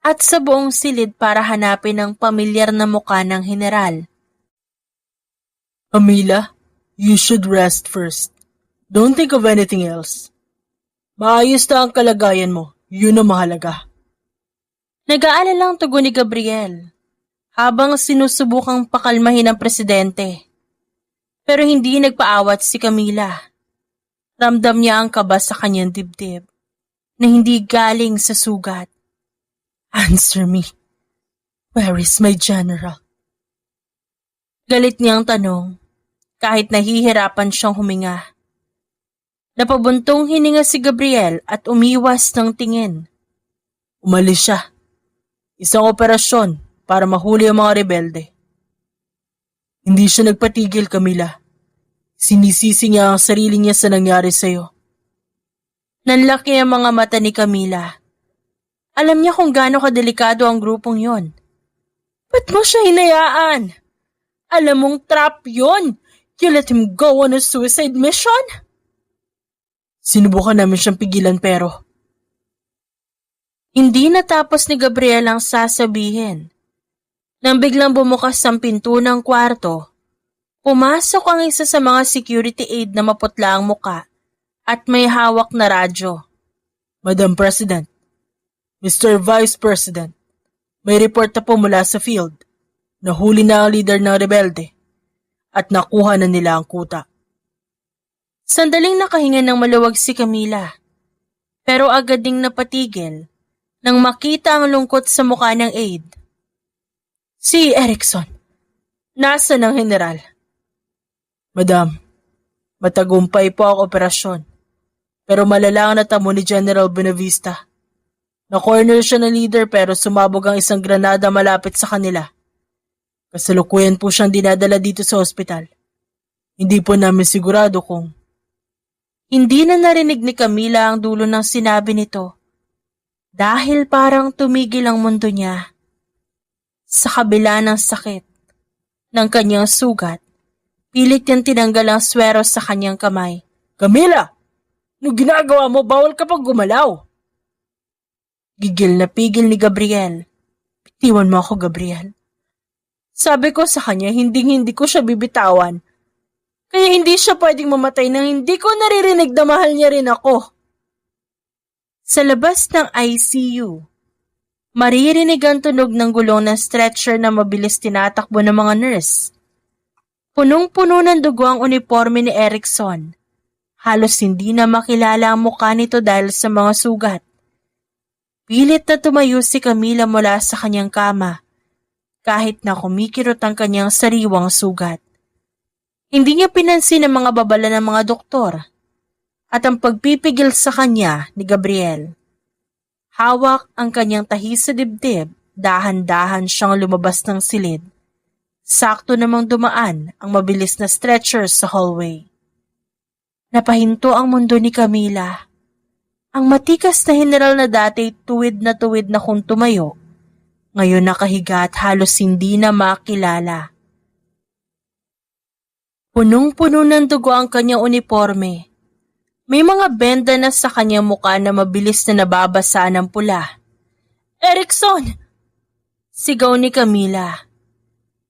at sa buong silid para hanapin ang pamilyar na mukha ng general. Camila, you should rest first. Don't think of anything else. Maayos na ang kalagayan mo. Yun ang mahalaga. Nag-aalalang tugon ni Gabriel habang sinusubukang pakalmahin ang presidente. Pero hindi nagpaawat si Camila. Ramdam niya ang kaba sa kanyang dibdib na hindi galing sa sugat. Answer me. Where is my general? Galit niyang tanong kahit nahihirapan siyang huminga. Napabuntong hininga si Gabriel at umiwas ng tingin. Umalis siya. Isang operasyon para mahuli ang mga rebelde. Hindi siya nagpatigil, Camila. Sinisisi niya ang sarili niya sa nangyari sa'yo. Nanlaki ang mga mata ni Camila. Alam niya kung gaano kadelikado ang grupong yon. Ba't mo siya hinayaan? Alam mong trap yon. You let him go on a suicide mission? Sinubukan namin siyang pigilan pero hindi natapos ni Gabriel ang sasabihin. Nang biglang bumukas ang pinto ng kwarto, pumasok ang isa sa mga security aide na maputla ang muka at may hawak na radyo. Madam President, Mr. Vice President, may report na po mula sa field. Nahuli na ang leader ng rebelde at nakuha na nila ang kuta. Sandaling nakahinga ng maluwag si Camila, pero agad ding napatigil nang makita ang lungkot sa mukha ng aide. Si Erikson, nasa ng general? Madam, matagumpay po ang operasyon, pero malala ang natamo ni General Buenavista. Na-corner siya ng leader pero sumabog ang isang granada malapit sa kanila. Kasalukuyan po siyang dinadala dito sa ospital. Hindi po namin sigurado kung hindi na narinig ni Camila ang dulo ng sinabi nito dahil parang tumigil ang mundo niya. Sa kabila ng sakit ng kanyang sugat, pilit niyang tinanggal ang swero sa kanyang kamay. Camila! Ano ginagawa mo? Bawal ka pang gumalaw! Gigil na pigil ni Gabriel. Bitiwan mo ako, Gabriel. Sabi ko sa kanya, hindi ko siya bibitawan. Kaya hindi siya pwedeng mamatay nang hindi ko naririnig na mahal niya rin ako. Sa labas ng ICU, maririnig ang tunog ng gulong ng stretcher na mabilis tinatakbo ng mga nurse. Punong-puno ng dugo ang uniforme ni Erikson. Halos hindi na makilala ang mukha nito dahil sa mga sugat. Pilit na tumayo si Camila mula sa kanyang kama, kahit na kumikirot ang kanyang sariwang sugat. Hindi niya pinansin ang mga babala ng mga doktor at ang pagpipigil sa kanya ni Gabriel. Hawak ang kanyang tahi sa dibdib, dahan-dahan siyang lumabas ng silid. Sakto namang dumaan ang mabilis na stretcher sa hallway. Napahinto ang mundo ni Camila. Ang matikas na general na dati tuwid na kung tumayo, ngayon nakahiga at halos hindi na makilala. Punong-puno ng dugo ang kanyang uniforme. May mga benda na sa kanyang mukha na mabilis na nababasa ng pula. "Erickson!" Sigaw ni Camila.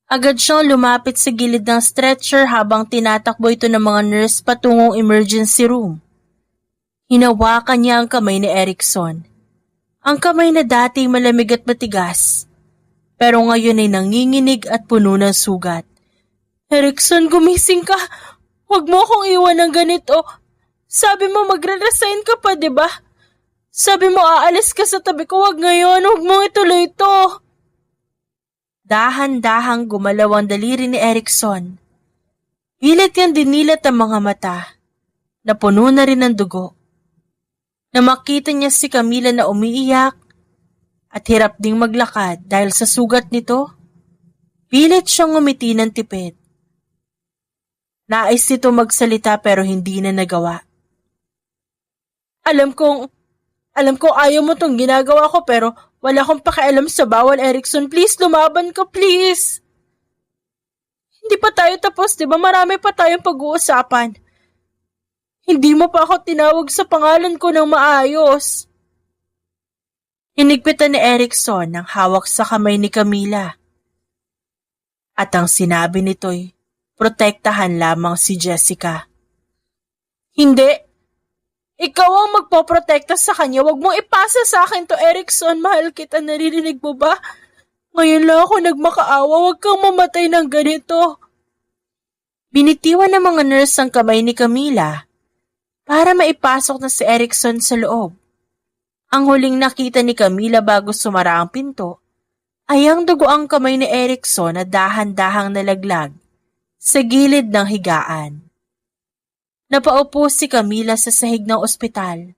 Agad siyang lumapit sa gilid ng stretcher habang tinatakbo ito ng mga nurse patungong emergency room. Hinawakan niya ang kamay ni Erickson. Ang kamay na dati malamig at matigas, pero ngayon ay nanginginig at puno ng sugat. "Erickson, gumising ka! Huwag mo akong iwan ng ganito. Sabi mo magre-resign ka pa, di ba? Sabi mo aalis ka sa tabi ko, huwag ngayon, huwag mong ituloy ito." Dahan-dahang gumalaw ang daliri ni Erickson. Pilit niyang dinilat ang mga mata, na puno na rin ng dugo. Na makita niya si Camila na umiiyak at hirap ding maglakad dahil sa sugat nito, pilit siyang ngumiti ng tipid. Nais nito magsalita pero hindi na nagawa. Alam kong ayaw mo tong ginagawa ko pero wala akong pakialam sa bawal, Erickson. Please, lumaban ka, please. Hindi pa tayo tapos, di ba? Marami pa tayong pag-uusapan. Hindi mo pa ako tinawag sa pangalan ko ng maayos. Hinigpitan ni Erickson ng hawak sa kamay ni Camila. At ang sinabi nito'y, protektahan lamang si Jessica. Hindi. Ikaw ang magpoprotekta sa kanya. Huwag mong ipasa sa akin to, Erickson. Mahal kita, naririnig mo ba? Ngayon lang ako nagmakaawa. Huwag kang mamatay ng ganito. Binitiwan ng mga nurse ang kamay ni Camila para maipasok na si Erickson sa loob. Ang huling nakita ni Camila bago sumara ang pinto ay ang dugoang kamay ni Erickson na dahan-dahang nalaglag sa gilid ng higaan. Napaupo si Camila sa sahig ng ospital.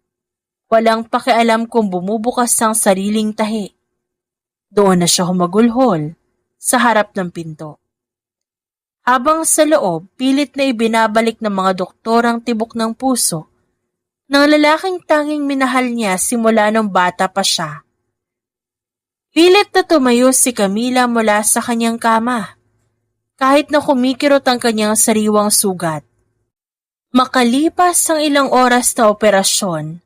Walang pakialam kung bumubukas ang sariling tahi. Doon na siya humagulhol sa harap ng pinto. Habang sa loob, pilit na ibinabalik ng mga doktor ang tibok ng puso ng lalaking tanging minahal niya simula nung bata pa siya. Pilit na tumayo si Camila mula sa kanyang kama, kahit na kumikirot ang kanyang sariwang sugat. Makalipas ang ilang oras na operasyon,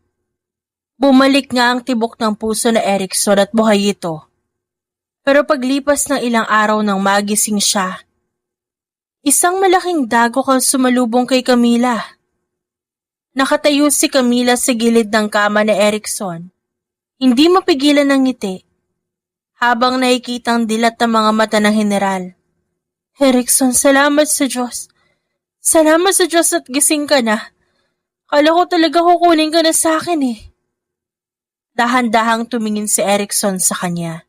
bumalik nga ang tibok ng puso na Erickson at buhay ito. Pero paglipas ng ilang araw nang magising siya, isang malaking dagok ang sumalubong kay Camila. Nakatayo si Camila sa gilid ng kama ni Erickson, hindi mapigilan ng ngiti, habang nakikitang dilat ang mga mata ng general. Erickson, salamat sa Diyos. Salamat sa Diyos at gising ka na. Kala ko talaga kukunin ka na sa akin eh. Dahan-dahang tumingin si Erickson sa kanya.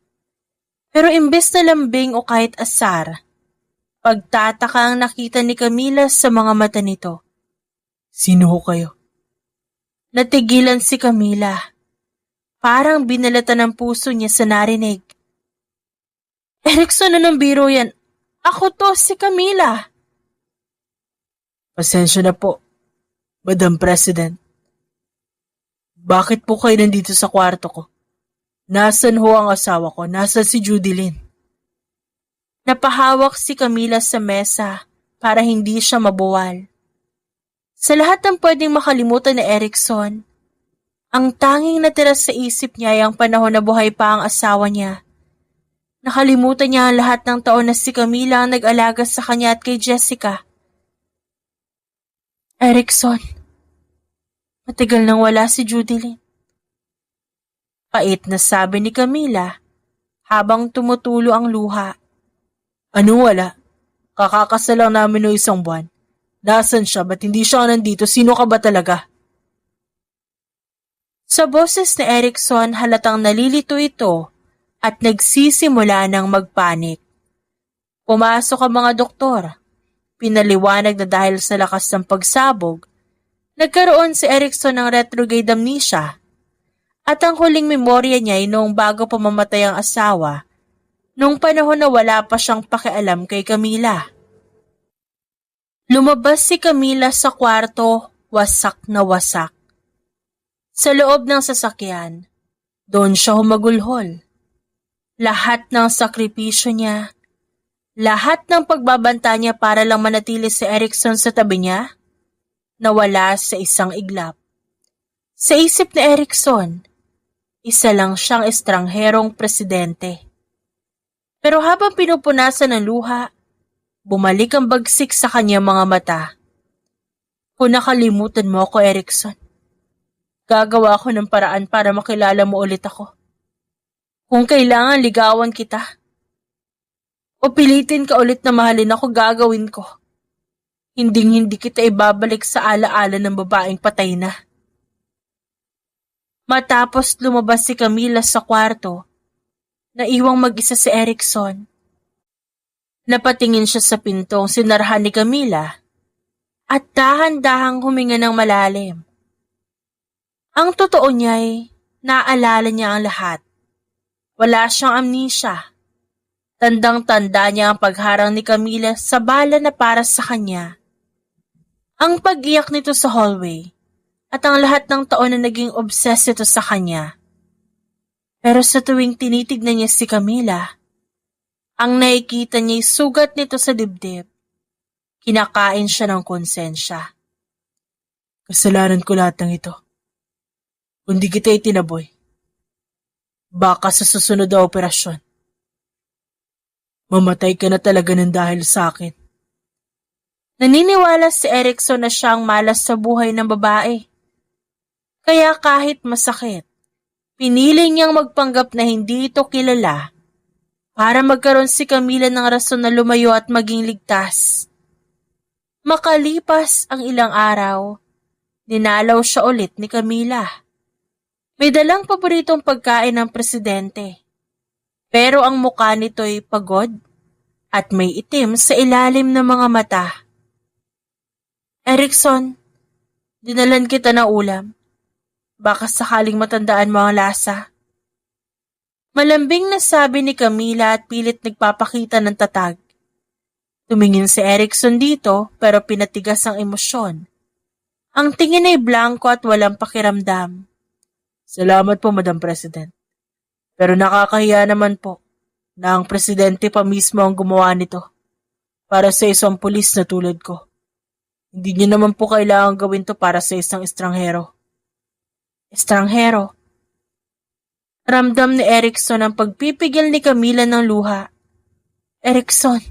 Pero imbes na lambing o kahit asar, pagtataka ang nakita ni Camila sa mga mata nito. Sino ho kayo? Natigilan si Camila. Parang binalatan ng puso niya sa narinig. Erickson, anong biro yan? Ako to, si Camila. Pasensya na po, Madam President. Bakit po kayo nandito sa kwarto ko? Nasaan ho ang asawa ko? Nasaan si Judilyn? Napahawak si Camila sa mesa para hindi siya mabuwal. Sa lahat ng pwedeng makalimutan ni Erickson, ang tanging natira sa isip niya ay ang panahon na buhay pa ang asawa niya. Nakalimutan niya ang lahat ng taon na si Camila ang nag-alaga sa kanya at kay Jessica. Erickson, matagal nang wala si Judilyn. Pait na sabi ni Camila habang tumutulo ang luha. Ano wala? Kakakasal lang namin no isang buwan. Nasaan siya? Ba't hindi siya nandito? Sino ka ba talaga? Sa boses ni Erickson halatang nalilito ito at nagsisimula ng magpanik. Pumasok ang mga doktor. Pinaliwanag na dahil sa lakas ng pagsabog, nagkaroon si Erickson ng retrograde amnesia at ang huling memorya niya ay noong bago pamamatay ang asawa nung panahon na wala pa siyang pakialam kay Camila. Lumabas si Camila sa kwarto, wasak na wasak. Sa loob ng sasakyan, doon siya humagulhol. Lahat ng sakripisyo niya, lahat ng pagbabanta niya para lang manatili si Erickson sa tabi niya, nawala sa isang iglap. Sa isip ni Erickson, isa lang siyang estrangherong presidente. Pero habang pinupunasan ng luha, bumalik ang bagsik sa kanyang mga mata. Kung nakalimutan mo ako, Erickson, gagawa ko ng paraan para makilala mo ulit ako. Kung kailangan ligawan kita, o pilitin ka ulit na mahalin ako, gagawin ko. Hindi kita ibabalik sa alaala ng babaeng patay na. Matapos lumabas si Camila sa kwarto, naiwang mag-isa si Erickson. Napatingin siya sa pintong sinarhan ni Camila at dahan-dahang huminga ng malalim. Ang totoo niya'y naalala niya ang lahat. Wala siyang amnesia. Tandang-tanda niya ang pagharang ni Camila sa bala na para sa kanya. Ang pag-iyak nito sa hallway at ang lahat ng taon na naging obsessed ito sa kanya. Pero sa tuwing tinitignan niya si Camila, ang nakikita niya'y sugat nito sa dibdib. Kinakain siya ng konsensya. Kasalanan ko lahat ng ito. Kung di kita itinaboy, baka sa susunod na operasyon, mamatay ka na talaga ng dahil sa akin. Naniniwala si Erickson na siya ang malas sa buhay ng babae. Kaya kahit masakit, pinili niyang magpanggap na hindi ito kilala para magkaroon si Camila ng rason na lumayo at maging ligtas. Makalipas ang ilang araw, dinalaw siya ulit ni Camila. May dalang paboritong pagkain ng presidente, pero ang mukha nito'y pagod at may itim sa ilalim ng mga mata. Erickson, dinalan kita ng ulam. Baka sakaling matandaan mo ang lasa. Malambing na sabi ni Camila at pilit nagpapakita ng tatag. Tumingin si Erickson dito pero pinatigas ang emosyon. Ang tingin ay blanko at walang pakiramdam. Salamat po, Madam President. Pero nakakahiya naman po na ang presidente pa mismo ang gumawa nito para sa isang pulis na tulad ko. Hindi niyo naman po kailangan gawin to para sa isang estranghero. Estranghero? Ramdam ni Erickson ang pagpipigil ni Camila ng luha. Erickson,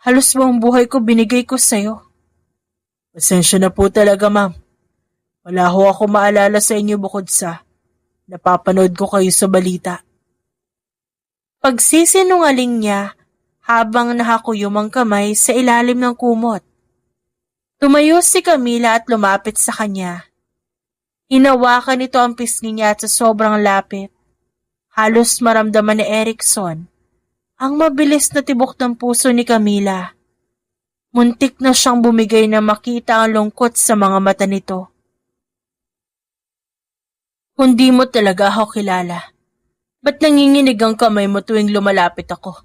halos buong buhay ko binigay ko sa'yo. Pasensya na po talaga, ma'am. Wala ho ako maalala sa inyo bukod sa napapanood ko kayo sa balita. Pagsisinungaling niya habang nakakuyom ang kamay sa ilalim ng kumot. Tumayo si Camila at lumapit sa kanya. Hinawakan nito ang pisngi niya at sa sobrang lapit, halos maramdaman ni Erickson ang mabilis na tibok ng puso ni Camila. Muntik na siyang bumigay na makita ang lungkot sa mga mata nito. Kung di mo talaga ako kilala, ba't nanginginig ang kamay mo tuwing lumalapit ako?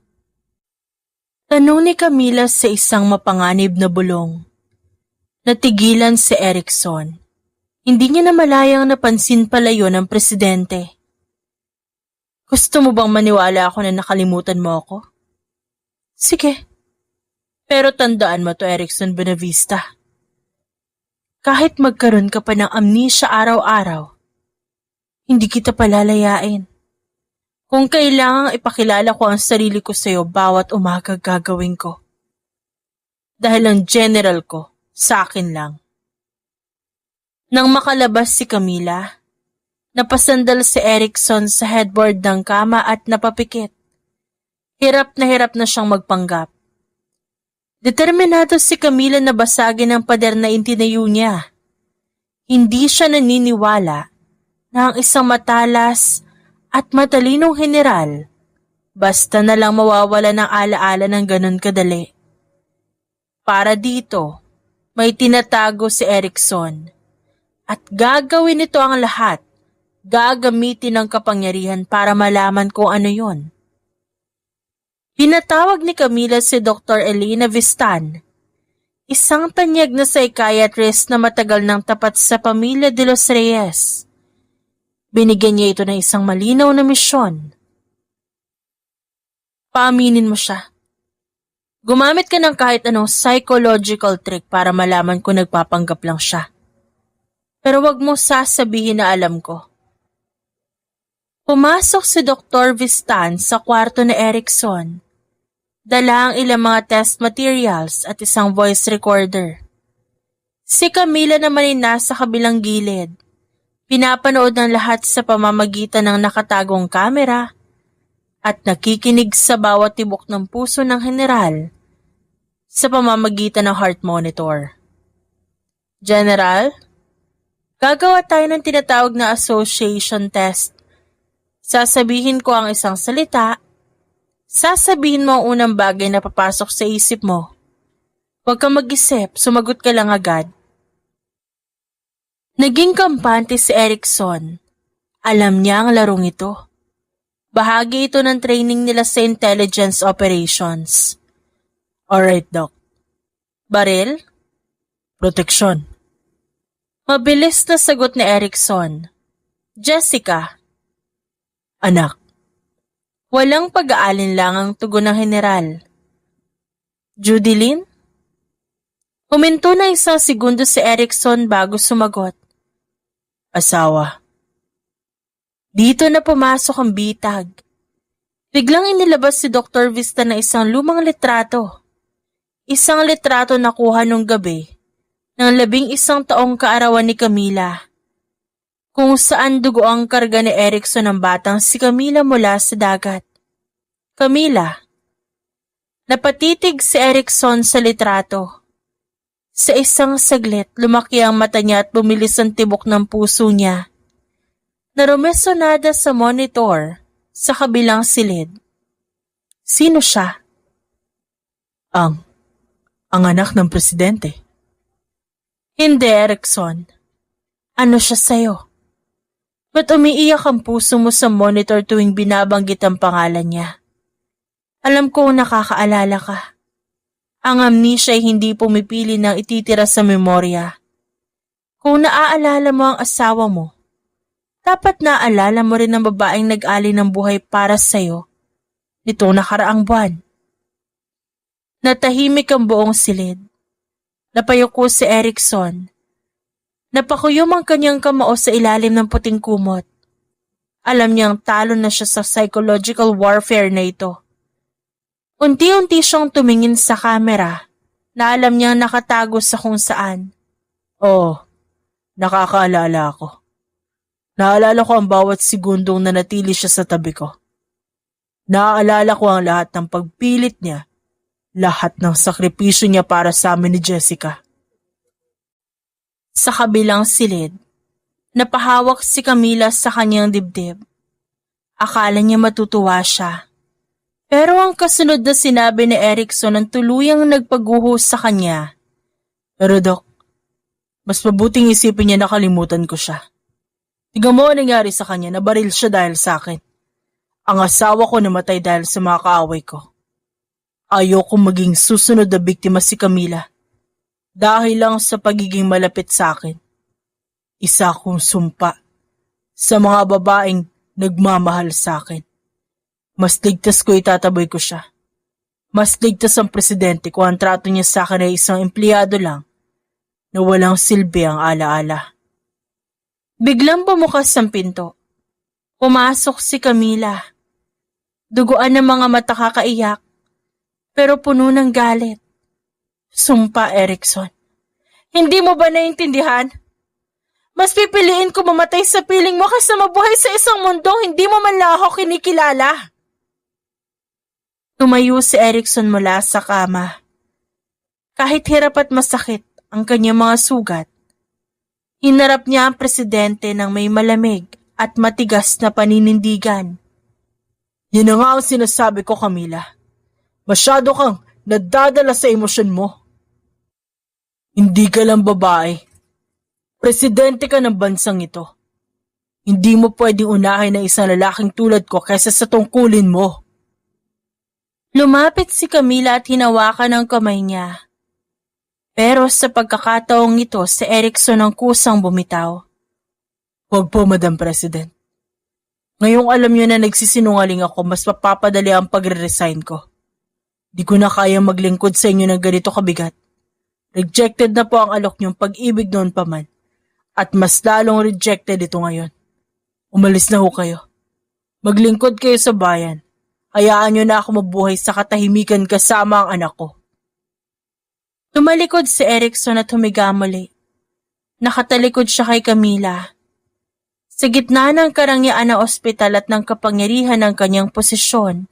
Tanong ni Camila sa isang mapanganib na bulong. Natigilan si Erickson. Hindi niya na malayang napansin pala yun ng presidente. Gusto mo bang maniwala ako na nakalimutan mo ako? Sige. Pero tandaan mo to, Erickson Buenavista. Kahit magkaroon ka pa ng amnesia araw-araw, hindi kita palalayain. Kung kailangang ipakilala ko ang sarili ko sa'yo bawat umaga gagawin ko. Dahil ang general ko, sa akin lang. Nang makalabas si Camila, napasandal si Erickson sa headboard ng kama at napapikit. Hirap na siyang magpanggap. Determinado si Camila na basagin ang pader na itinayo niya. Hindi siya naniniwala na ang isang matalas at matalinong general basta na lang mawawala ng alaala ng ganun kadali. Para dito, may tinatago si Erickson at gagawin nito ang lahat. Gagamitin ang kapangyarihan para malaman kung ano yon. Pinatawag ni Camila si Dr. Elena Vistan, isang tanyag na psychiatrist na matagal nang tapat sa pamilya de los Reyes. Binigyan niya ito ng isang malinaw na misyon. Paaminin mo siya. Gumamit ka ng kahit anong psychological trick para malaman kung nagpapanggap lang siya. Pero wag mo sasabihin na alam ko. Pumasok si Dr. Vistan sa kwarto ni Erickson. Dala ang ilang mga test materials at isang voice recorder. Si Camila naman ay nasa kabilang gilid. Pinapanood ng lahat sa pamamagitan ng nakatagong kamera at nakikinig sa bawat tibok ng puso ng general sa pamamagitan ng heart monitor. General, gagawa tayo ng tinatawag na association test. Sasabihin ko ang isang salita. Sasabihin mo ang unang bagay na papasok sa isip mo. Huwag kang mag-isip, sumagot ka lang agad. Naging kampante si Erickson. Alam niya ang larong ito. Bahagi ito ng training nila sa intelligence operations. Alright, Doc. Baril? Proteksyon. Mabilis na sagot ni Erickson. Jessica. Anak. Walang pag-aalinlangang tugon ng general. Judilyn? Huminto na isang segundo si Erickson bago sumagot. Asawa. Dito na pumasok ang bitag. Biglang inilabas si Dr. Vista na isang lumang litrato. Isang litrato na kuha nung gabi ng 11 taong kaarawan ni Camila. Kung saan dugo ang karga ni Erickson ng batang si Camila mula sa dagat. Camila. Napatitig si Erickson sa litrato. Sa isang saglit, lumaki ang mata niya at bumilis ang tibok ng puso niya. Narumesonada sa monitor sa kabilang silid. Sino siya? Ang anak ng presidente. Hindi, Erickson. Ano siya sa'yo? Ba't umiiyak ang puso mo sa monitor tuwing binabanggit ang pangalan niya? Alam ko nakakaalala ka. Ang amnesia ay hindi pumipili ng ititira sa memorya. Kung naaalala mo ang asawa mo, dapat naaalala mo rin ang babaeng nag-alay ng buhay para sa'yo nitong nakaraang buwan. Natahimik ang buong silid. Napayuko si Erickson. Napakuyom ang kanyang kamao sa ilalim ng puting kumot. Alam niyang talo na siya sa psychological warfare na ito. Unti-unti siyang tumingin sa kamera na alam niyang nakatago sa kung saan. Oo, nakakaalala ako. Naalala ko ang bawat segundong nanatili siya sa tabi ko. Naaalala ko ang lahat ng pagpilit niya, lahat ng sakripisyo niya para sa amin ni Jessica. Sa kabilang silid, napahawak si Camila sa kanyang dibdib. Akala niya matutuwa siya. Pero ang kasunod na sinabi ni Erickson ang tuluyang nagpaguho sa kanya. Pero Doc, mas mabuting isipin niya nakalimutan ko siya. Tingnan mo ang nangyari sa kanya, nabaril siya dahil sa akin. Ang asawa ko namatay dahil sa mga kaaway ko. Ayokong maging susunod na biktima si Camila. Dahil lang sa pagiging malapit sa akin. Isa akong sumpa sa mga babaeng nagmamahal sa akin. Mas ligtas ko itataboy ko siya. Mas ligtas ang presidente kung ang trato niya sa akin ay isang empleyado lang na walang silbi ang alaala. Biglang bumukas ang pinto. Pumasok si Camila. Duguan ng mga mata kakaiyak, pero puno ng galit. Sumpa, Erickson. Hindi mo ba naiintindihan? Mas pipiliin ko mamatay sa piling mo kaysa mabuhay sa isang mundong hindi mo man lang ako kinikilala. Tumayo si Erickson mula sa kama. Kahit hirap at masakit ang kanyang mga sugat, hinarap niya ang presidente ng may malamig at matigas na paninindigan. Yan na nga ang sinasabi ko, Camila. Masyado kang nadadala sa emosyon mo. Hindi ka lang babae. Presidente ka ng bansang ito. Hindi mo pwedeng unahin ng isang lalaking tulad ko kaysa sa tungkulin mo. Lumapit si Camila at hinawakan ang kamay niya. Pero sa pagkakataong ito, si Erickson ang kusang bumitaw. Huwag po, Madam President. Ngayong alam niyo na nagsisinungaling ako, mas mapapadali ang pagre-resign ko. Di ko na kayang maglingkod sa inyo ng ganito kabigat. Rejected na po ang alok niyong pag-ibig noon pa man. At mas lalong rejected ito ngayon. Umalis na ho kayo. Maglingkod kayo sa bayan. Hayaan niyo na ako mabuhay sa katahimikan kasama ang anak ko. Tumalikod si Erickson at humiga muli. Nakatalikod siya kay Camila. Sa gitna ng karangyaan ng ospital at ng kapangyarihan ng kanyang posisyon,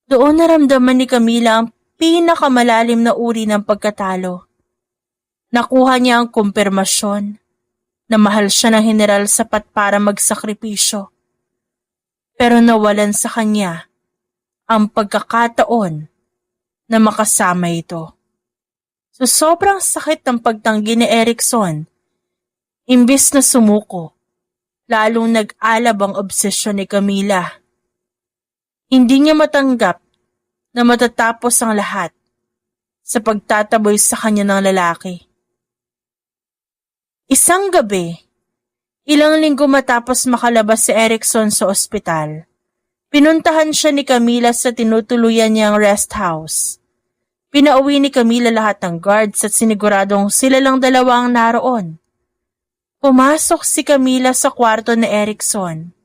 doon naramdaman ni Camila ang pinakamalalim na uri ng pagkatalo. Nakuha niya ang kumpirmasyon na mahal siya ng general sapat para magsakripisyo. Pero nawalan sa kanya ang pagkakataon na makasama ito. So sobrang sakit ng pagtanggi ni Erickson, imbis na sumuko, lalong nag-alab ang obsesyon ni Camila. Hindi niya matanggap na matatapos ang lahat sa pagtataboy sa kanya ng lalaki. Isang gabi, ilang linggo matapos makalabas si Erickson sa ospital, pinuntahan siya ni Camila sa tinutuluyan niyang rest house. Pinauwi ni Camila lahat ng guards at siniguradong sila lang dalawa ang naroon. Pumasok si Camila sa kwarto ni Erickson.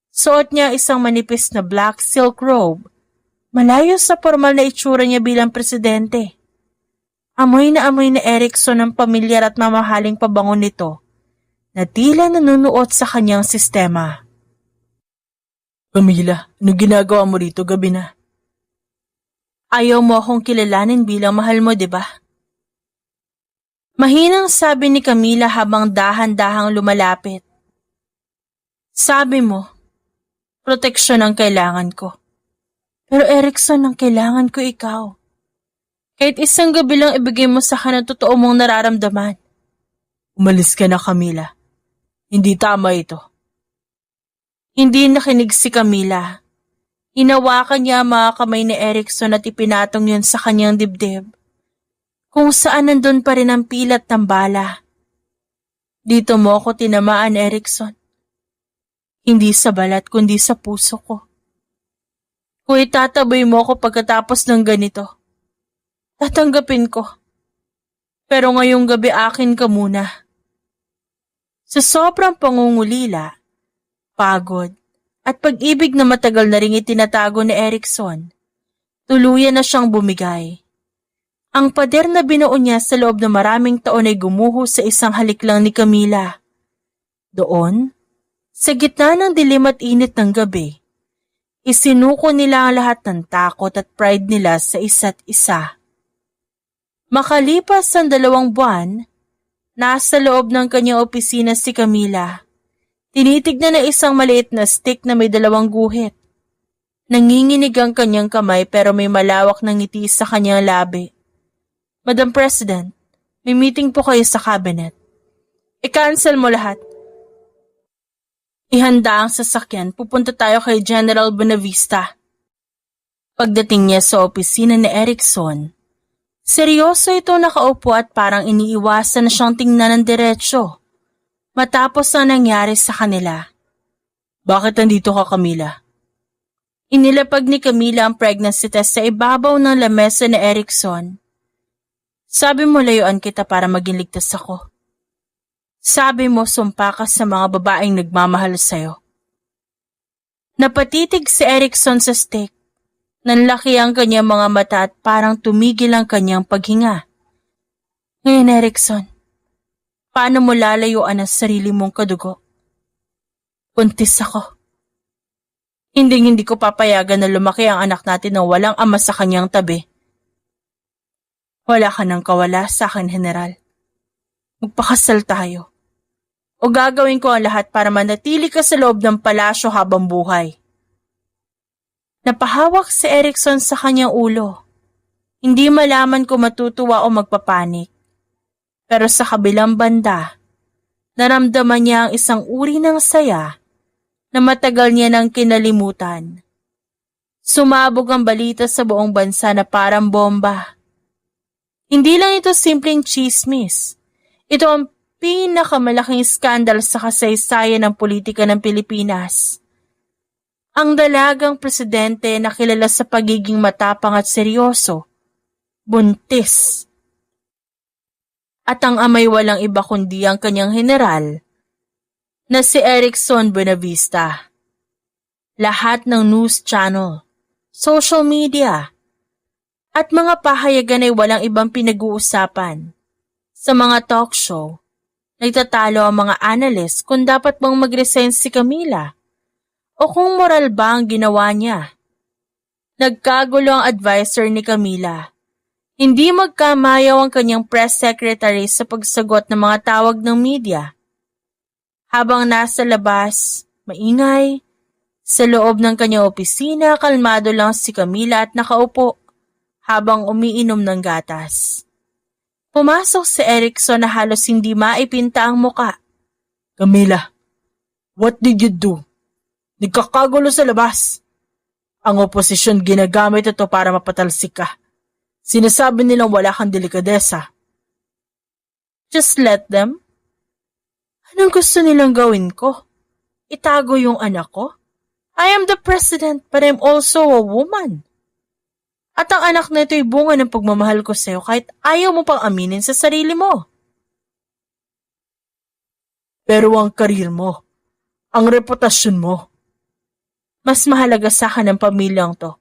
Suot niya isang manipis na black silk robe, malayo sa formal na itsura niya bilang presidente. Amoy na amoy ni Erickson ang pamilyar at mamahaling pabango nito na tila nanunuot sa kanyang sistema. Camila, anong ginagawa mo rito gabi na? Ayaw mo akong kilalanin bilang mahal mo, di ba? Mahinang sabi ni Camila habang dahan-dahang lumalapit. Sabi mo, proteksyon ang kailangan ko. Pero Erickson, ang kailangan ko ikaw. Kahit isang gabi lang ibigay mo sa akin ang totoo mong nararamdaman. Umalis ka na, Camila. Hindi tama ito. Hindi nakinig si Camila. Hinawakan niya ang mga kamay ni Erickson at ipinatong yun sa kanyang dibdib, kung saan nandun pa rin ang pilat ng bala. Dito mo ako tinamaan, Erickson. Hindi sa balat kundi sa puso ko. Kung itataboy mo ako pagkatapos ng ganito, tatanggapin ko. Pero ngayong gabi akin ka muna. Sa sobrang pangungulila, pagod, at pag-ibig na matagal na ring itinatago ni Erickson, tuluyan na siyang bumigay. Ang pader na binuo niya sa loob ng maraming taon ay gumuho sa isang halik lang ni Camila. Doon, sa gitna ng dilim at init ng gabi, isinuko nila ang lahat ng takot at pride nila sa isa't isa. Makalipas ang 2 buwan, nasa loob ng kanyang opisina si Camila. Tinitignan na isang maliit na stick na may 2 guhit. Nanginginig ang kanyang kamay pero may malawak na ngiti sa kanyang labi. Madam President, may meeting po kayo sa cabinet. I-cancel mo lahat. Ihanda ang sasakyan, pupunta tayo kay General Bonavista. Pagdating niya sa opisina ni Erickson, seryoso ito nakaupo at parang iniiwasan na siyang tingnan ng diretsyo. Matapos ang nangyari sa kanila. Bakit nandito ka, Camila? Inilapag ni Camila ang pregnancy test sa ibabaw ng lamesa ni Erickson. Sabi mo layuan kita para maging ligtas ako. Sabi mo sumpa ka sa mga babaeng nagmamahal sa'yo. Napatitig si Erickson sa stick. Nanlaki ang kanyang mga mata at parang tumigil ang kanyang paghinga. Ngayon, Erickson, paano mo lalayuan ang sarili mong kadugo? Buntis ako. Hindi ko papayagan na lumaki ang anak natin nang walang ama sa kanyang tabi. Wala ka nang kawala sa akin, General. Magpakasal tayo. O gagawin ko ang lahat para manatili ka sa loob ng palasyo habang buhay. Napahawak si Erickson sa kanyang ulo. Hindi malaman kung matutuwa o magpapanik. Pero sa kabilang banda, naramdaman niya ang isang uri ng saya na matagal niya nang kinalimutan. Sumabog ang balita sa buong bansa na parang bomba. Hindi lang ito simpleng chismis. Ito ang pinakamalaking skandal sa kasaysayan ng politika ng Pilipinas. Ang dalagang presidente na kilala sa pagiging matapang at seryoso, buntis. At ang amay walang iba kundi ang kanyang general na si Erickson Buenavista. Lahat ng news channel, social media, at mga pahayagan ay walang ibang pinag-uusapan. Sa mga talk show, nagtatalo ang mga analyst kung dapat bang mag-resign si Camila o kung moral ba ang ginawa niya. Nagkagulo ang advisor ni Camila. Hindi magkamayaw ang kanyang press secretary sa pagsagot ng mga tawag ng media. Habang nasa labas, maingay, sa loob ng kanyang opisina, kalmado lang si Camila at nakaupo habang umiinom ng gatas. Pumasok si Erickson na halos hindi maipinta ang muka. Camila, what did you do? Nagkakagulo sa labas. Ang oposisyon ginagamit ito para mapatalsik ka. Sinasabi nilang wala kang delikadesa. Just let them. Anong gusto nilang gawin ko? Itago yung anak ko? I am the president but I'm also a woman. At ang anak na ito'y bunga ng pagmamahal ko sa'yo kahit ayaw mo pang aminin sa sarili mo. Pero ang karir mo, ang reputasyon mo, mas mahalaga sa akin ang pamilyang to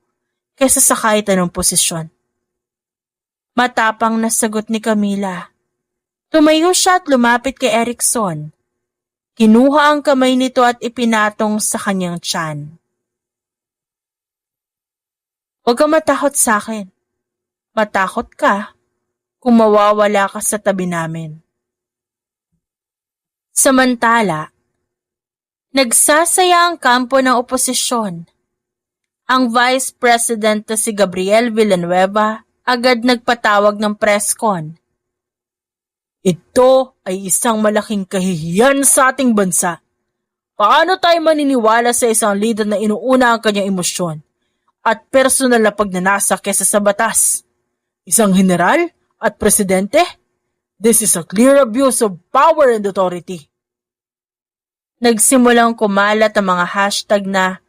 kaysa sa kahit anong posisyon. Matapang na sagot ni Camila. Tumayo siya at lumapit kay Erickson. Kinuha ang kamay nito at ipinatong sa kanyang tiyan. Huwag kang matakot sa akin. Matakot ka kung mawawala ka sa tabi namin. Samantala, nagsasaya ang kampo ng oposisyon. Ang Vice President na si Gabriel Villanueva agad nagpatawag ng press con. Ito ay isang malaking kahihiyan sa ating bansa. Paano tayo maniniwala sa isang leader na inuuna ang kanyang emosyon at personal na pagnanasa kesa sa batas? Isang general at presidente? This is a clear abuse of power and authority. Nagsimulang kumalat ang mga hashtag na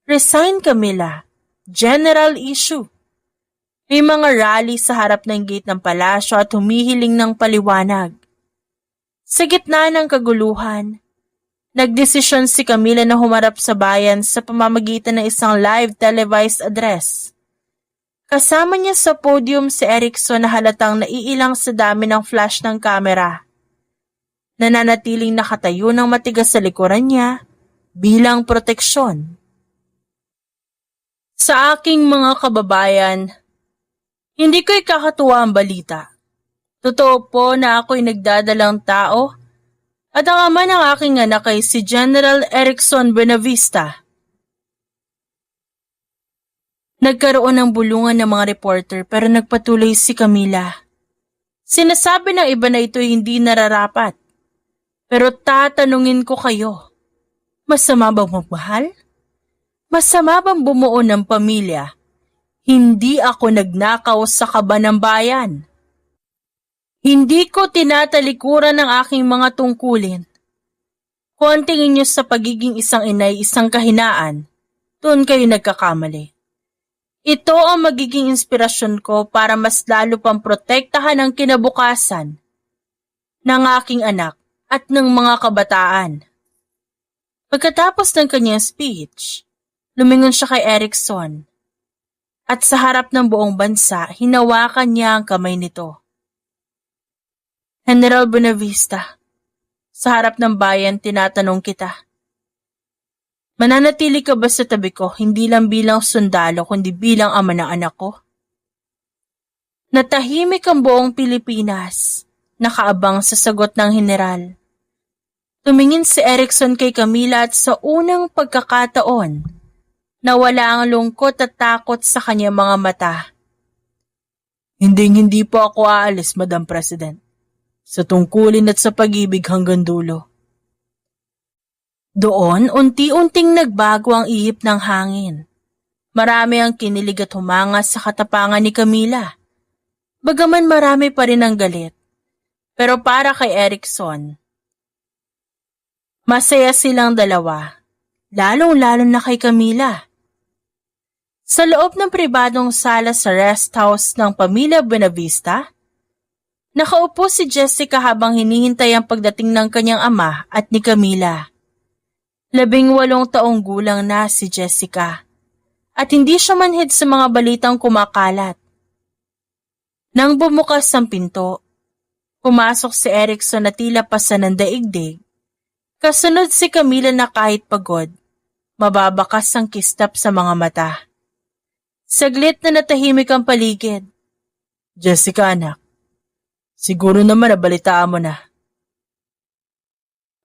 Resign Camila, General Issue. May mga rally sa harap ng gate ng palasyo at humihiling ng paliwanag. Sa gitna ng kaguluhan, nagdesisyon si Camila na humarap sa bayan sa pamamagitan ng isang live televised address. Kasama niya sa podium si Erickson na halatang naiilang sa dami ng flash ng kamera. Nananatiling nakatayo ng matigas sa likuran niya bilang proteksyon. Sa aking mga kababayan, hindi ko ikakatuwa ang balita. Totoo po na ako'y nagdadalang tao at ang ama ng aking anak ay si General Erickson Buenavista. Nagkaroon ng bulungan ng mga reporter pero nagpatuloy si Camila. Sinasabi ng iba na ito'y hindi nararapat. Pero tatanungin ko kayo, masama bang magmahal? Masama bang bumuo ng pamilya? Hindi ako nagnakaw sa kaba ng bayan. Hindi ko tinatalikuran ang aking mga tungkulin. Kung ang tingin niyo sa pagiging isang inay isang kahinaan, doon kayo nagkakamali. Ito ang magiging inspirasyon ko para mas lalo pang protektahan ang kinabukasan ng aking anak at ng mga kabataan. Pagkatapos ng kanyang speech, lumingon siya kay Erickson. At sa harap ng buong bansa, hinawakan niya ang kamay nito. General Buenavista, sa harap ng bayan tinatanong kita. Mananatili ka ba sa tabi ko hindi lang bilang sundalo kundi bilang ama ng anak ko? Natahimik ang buong Pilipinas, nakaabang sa sagot ng general. Tumingin si Erickson kay Camila at sa unang pagkakataon, nawala ang lungkot at takot sa kanyang mga mata. Hindi po ako aalis, Madam President. Sa tungkulin at sa pag-ibig hanggang dulo. Doon, unti-unting nagbago ang ihip ng hangin. Marami ang kinilig at humanga sa katapangan ni Camila. Bagaman marami pa rin ang galit. Pero para kay Erickson, masaya silang dalawa, lalong-lalo na kay Camila. Sa loob ng pribadong sala sa rest house ng pamilya Buenavista, nakaupo si Jessica habang hinihintay ang pagdating ng kanyang ama at ni Camila. 18 taong gulang na si Jessica at hindi siya manhid sa mga balitang kumakalat. Nang bumukas ang pinto, pumasok si Erickson na tila pasan ng daigdig. Kasunod si Camila na kahit pagod, mababakas ang kistap sa mga mata. Saglit na natahimik ang paligid. Jessica, anak. Siguro naman nabalitaan mo na.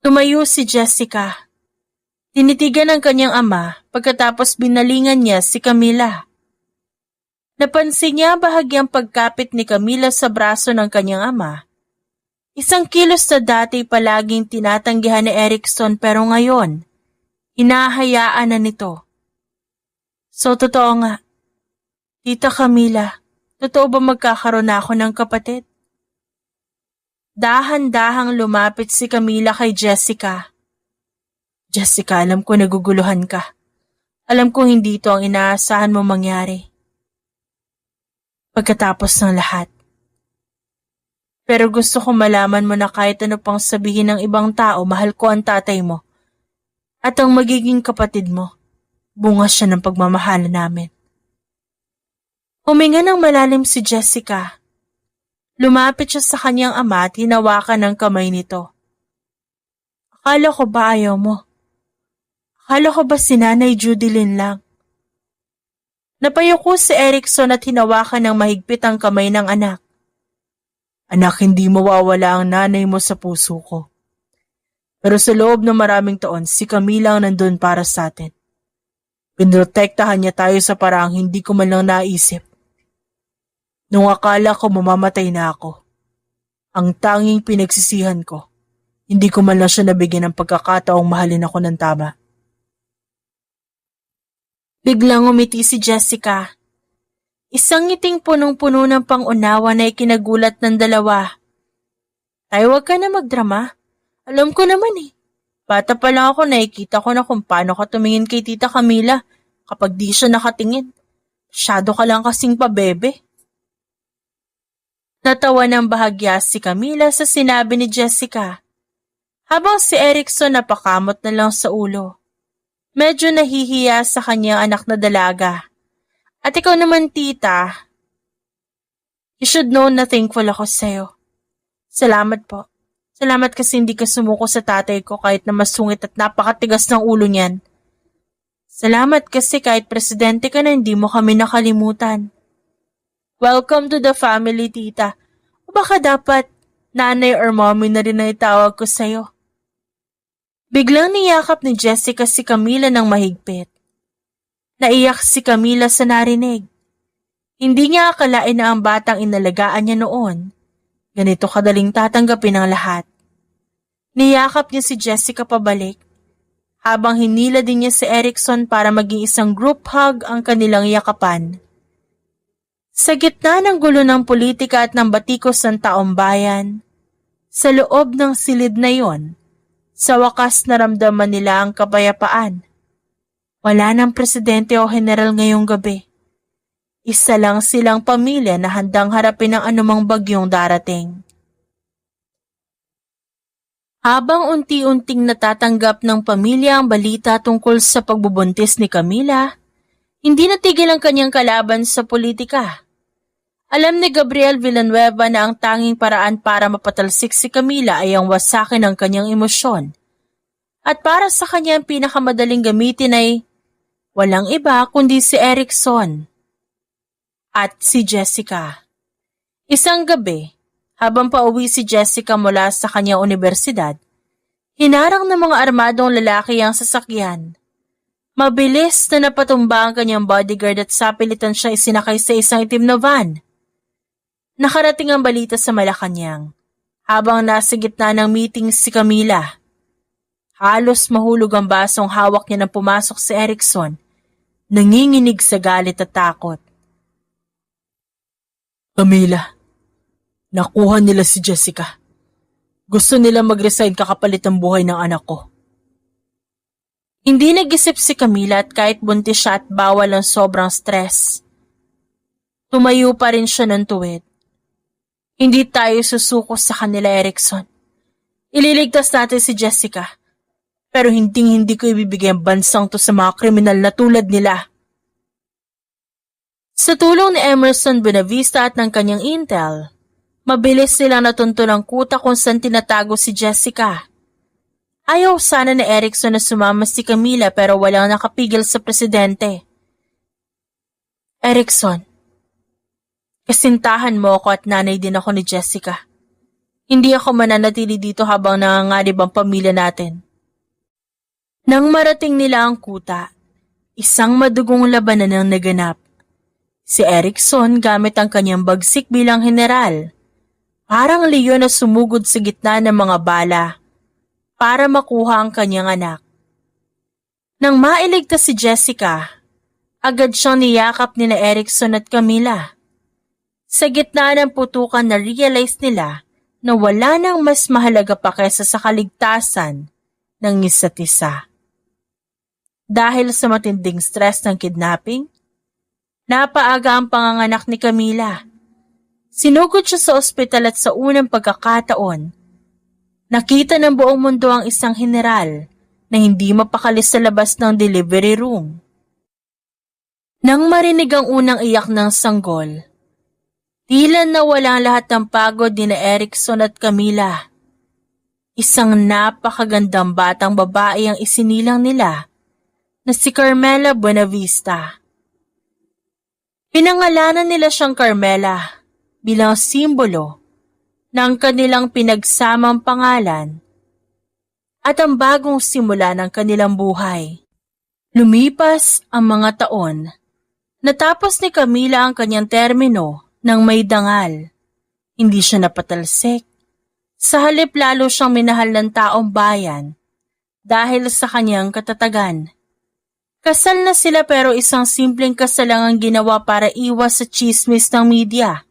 Tumayo si Jessica. Tinitigan ng kanyang ama pagkatapos binalingan niya si Camila. Napansin niya bahagyang pagkapit ni Camila sa braso ng kanyang ama. Isang kilos na dati palaging tinatanggihan ni Erickson pero ngayon, hinahayaan na nito. So totoo nga, Tita Camila, totoo ba magkakaroon na ako ng kapatid? Dahan-dahang lumapit si Camila kay Jessica. Jessica, alam ko naguguluhan ka. Alam ko hindi ito ang inaasahan mo mangyari. Pagkatapos ng lahat. Pero gusto ko malaman mo na kahit ano pang sabihin ng ibang tao, mahal ko ang tatay mo. At ang magiging kapatid mo, bunga siya ng pagmamahala namin. Huminga ng malalim si Jessica. Lumapit siya sa kanyang ama at hinawakan ng kamay nito. Akala ko ba ayaw mo? Akala ko ba si Nanay Judilyn lang? Napayuko si Erickson at hinawakan ng mahigpit ang kamay ng anak. Anak, hindi mawawala ang nanay mo sa puso ko. Pero sa loob ng maraming taon, si Camila ang nandun para sa atin. Pinrotektahan niya tayo sa paraang hindi ko man lang naisip. Nung akala ko mamamatay na ako, ang tanging pinagsisihan ko, hindi ko man lang siya nabigyan ng pagkakataong mahalin ako ng tama. Biglang umiti si Jessica. Isang ngiting punong-puno ng pangunawa na ikinagulat ng dalawa. Tay, huwag ka na magdrama. Alam ko naman eh. Bata pa lang ako, nakikita ko na kung paano ka tumingin kay Tita Camila kapag di siya nakatingin. Masyado ka lang kasing pabebe. Natawa ng bahagya si Camila sa sinabi ni Jessica, habang si Erickson napakamot na lang sa ulo. Medyo nahihiya sa kanyang anak na dalaga. At ikaw naman, tita, you should know na thankful ako sa'yo. Salamat po. Salamat kasi hindi ka sumuko sa tatay ko kahit na masungit at napakatigas ng ulo niyan. Salamat kasi kahit presidente ka na hindi mo kami nakalimutan. Welcome to the family, tita. O baka dapat nanay or mommy na rin ang itawag ko sa'yo. Biglang niyakap ni Jessica si Camila ng mahigpit. Naiyak si Camila sa narinig. Hindi niya akalain na ang batang inalagaan niya noon, ganito kadaling tatanggapin ang lahat. Niyakap niya si Jessica pabalik, habang hinila din niya si Erickson para maging isang group hug ang kanilang yakapan. Sa gitna ng gulo ng politika at ng batikos ng taong bayan, sa loob ng silid na yon, sa wakas naramdaman nila ang kapayapaan. Wala ng presidente o general ngayong gabi. Isa lang silang pamilya na handang harapin ang anumang bagyong darating. Habang unti-unting natatanggap ng pamilya ang balita tungkol sa pagbubuntis ni Camila, hindi natigil ang kanyang kalaban sa politika. Alam ni Gabriel Villanueva na ang tanging paraan para mapatalsik si Camila ay ang wasakin ng kanyang emosyon. At para sa kanya ang pinakamadaling gamitin ay walang iba kundi si Erickson at si Jessica. Isang gabi, habang pauwi si Jessica mula sa kanyang universidad, hinarang ng mga armadong lalaki ang sasakyan. Mabilis na napatumba ang kanyang bodyguard at sapilitan siya isinakay sa isang itim na van. Nakarating ang balita sa Malacanang. Habang nasa gitna ng meeting si Camila, halos mahulog ang basong hawak niya nang pumasok si Erickson. nanginginig sa galit at takot. Camila, nakuha nila si Jessica. Gusto nila mag-resign kakapalit ang buhay ng anak ko. Hindi nag-isip si Camila at kahit buntis siya at bawal ang sobrang stress. Tumayo pa rin siya ng tuwid. Hindi tayo susuko sa kanila, Erickson. Ililigtas natin si Jessica. Pero hindi ko ibibigay ang bansang to sa mga kriminal na tulad nila. Sa tulong ni Emerson Buenavista at ng kanyang intel, mabilis silang natunto ng kuta kung saan tinatago si Jessica. Ayaw sana ni Erickson na sumama si Camila pero walang nakapigil sa presidente. Erickson, kasintahan mo ako at nanay din ako ni Jessica. Hindi ako mananatili dito habang nanganganib ang pamilya natin. Nang marating nila ang kuta, isang madugong labanan ang naganap. Si Erickson gamit ang kanyang bagsik bilang general. Parang leon na sumugod sa gitna ng mga bala para makuha ang kanyang anak. Nang mailigtas si Jessica, agad siyang niyakap ni Erickson at Camila. Sa gitna ng putukan na-realize nila na wala nang mas mahalaga pa kaysa sa kaligtasan ng isa't isa. Dahil sa matinding stress ng kidnapping, napaaga ang panganganak ni Camila. Sinugod siya sa ospital at sa unang pagkakataon, nakita ng buong mundo ang isang general na hindi mapakali sa labas ng delivery room. Nang marinig ang unang iyak ng sanggol, tila nawala lahat ng pagod ni Erickson at Camila. Isang napakagandang batang babae ang isinilang nila na si Carmela Buenavista. Pinangalanan nila siyang Carmela bilang simbolo ng kanilang pinagsamang pangalan at ang bagong simula ng kanilang buhay. Lumipas ang mga taon, natapos ni Camila ang kanyang termino ng may dangal. Hindi siya napatalsik. Sa halip lalo siyang minahal ng taong bayan dahil sa kanyang katatagan. Kasal na sila pero isang simpleng kasal lang ang ginawa para iwas sa chismis ng media.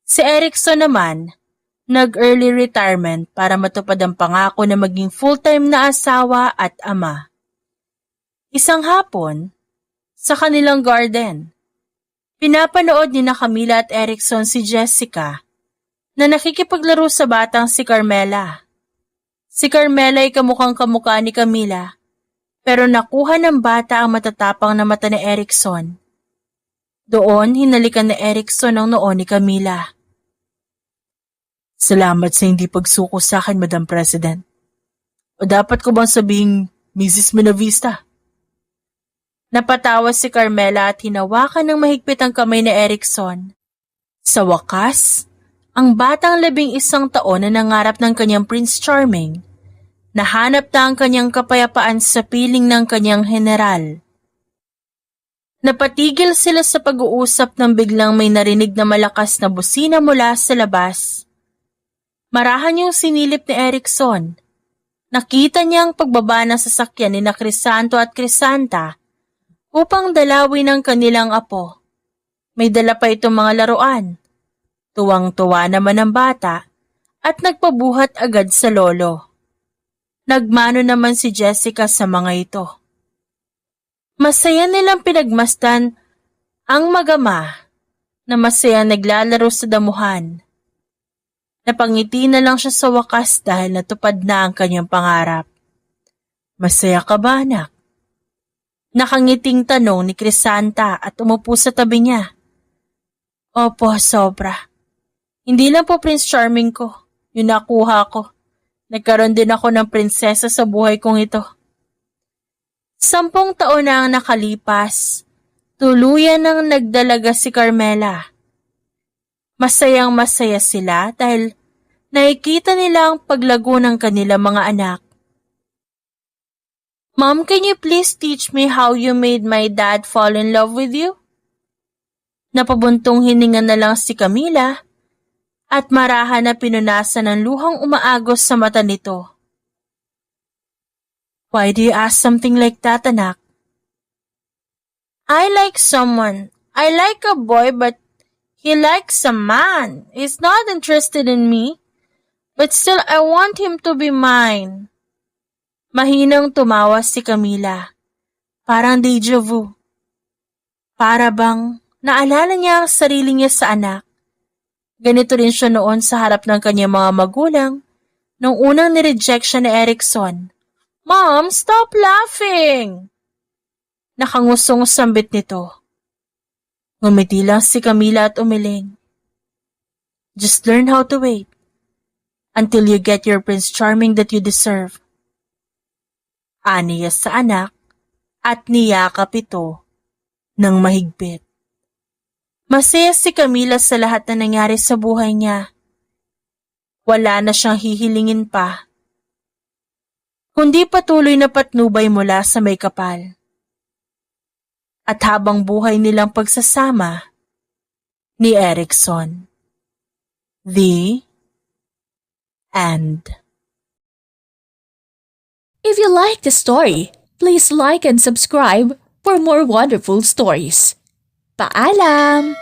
Si Erickson naman, nag-early retirement para matupad ang pangako na maging full-time na asawa at ama. Isang hapon, sa kanilang garden, pinapanood ni Camila at Erickson si Jessica na nakikipaglaro sa batang si Carmela. Si Carmela ay kamukhang-kamukha ni Camila, pero nakuha ng bata ang matatapang na mata ni Erickson. Doon, hinalikan ni Erickson ang noo ni Camila. Salamat sa hindi pagsuko sa akin, Madam President. O dapat ko bang sabihing Mrs. Buenavista? Napatawa si Carmela at hinawakan ng mahigpit ang kamay ni Erickson. Sa wakas, ang batang 11 taon na nangarap ng kanyang Prince Charming, nahanap na ang kanyang kapayapaan sa piling ng kanyang general. Napatigil sila sa pag-uusap nang biglang may narinig na malakas na busina mula sa labas. Marahan yung sinilip ni Erickson. Nakita niya ang pagbaba ng sasakyan ni Crisanto at Crisanta upang dalawin ang kanilang apo. May dala pa itong mga laruan. Tuwang-tuwa naman ang bata at nagpabuhat agad sa lolo. Nagmano naman si Jessica sa mga ito. Masaya nilang pinagmasdan ang magama na masaya naglalaro sa damuhan. Napangiti na lang siya sa wakas dahil natupad na ang kanyang pangarap. Masaya ka ba, anak? Nakangiting tanong ni Crisanta at umupo sa tabi niya. Opo, sobra. Hindi lang po Prince Charming ko, yun nakuha ko. Nagkaroon din ako ng prinsesa sa buhay kong ito. 10 taon na ang nakalipas, tuluyan nang nagdalaga si Carmela. Masayang-masaya sila dahil nakikita nila ang paglago ng kanilang mga anak. Mom, can you please teach me how you made my dad fall in love with you? Napabuntong hininga na lang si Camila at marahan na pinunasan ng luhang umaagos sa mata nito. Why do you ask something like that, anak? I like someone. I like a boy, but he likes a man. He's not interested in me. But still, I want him to be mine. Mahinang tumawa si Camila. Parang deja vu. Para bang naalala niya ang sarili niya sa anak. Ganito rin siya noon sa harap ng kanyang mga magulang nung unang nireject siya ni Erickson. Mom, stop laughing! Nakangusong sambit nito. Ngumiti lang si Camila at umiling. Just learn how to wait until you get your Prince Charming that you deserve. Aniya sa anak at niyakap ito ng mahigpit. Masaya si Camila sa lahat na nangyari sa buhay niya. Wala na siyang hihilingin pa, kundi patuloy na patnubay mula sa may kapal. At habang buhay nilang pagsasama ni Erickson. The End. If you like the story, please like and subscribe for more wonderful stories. Paalam!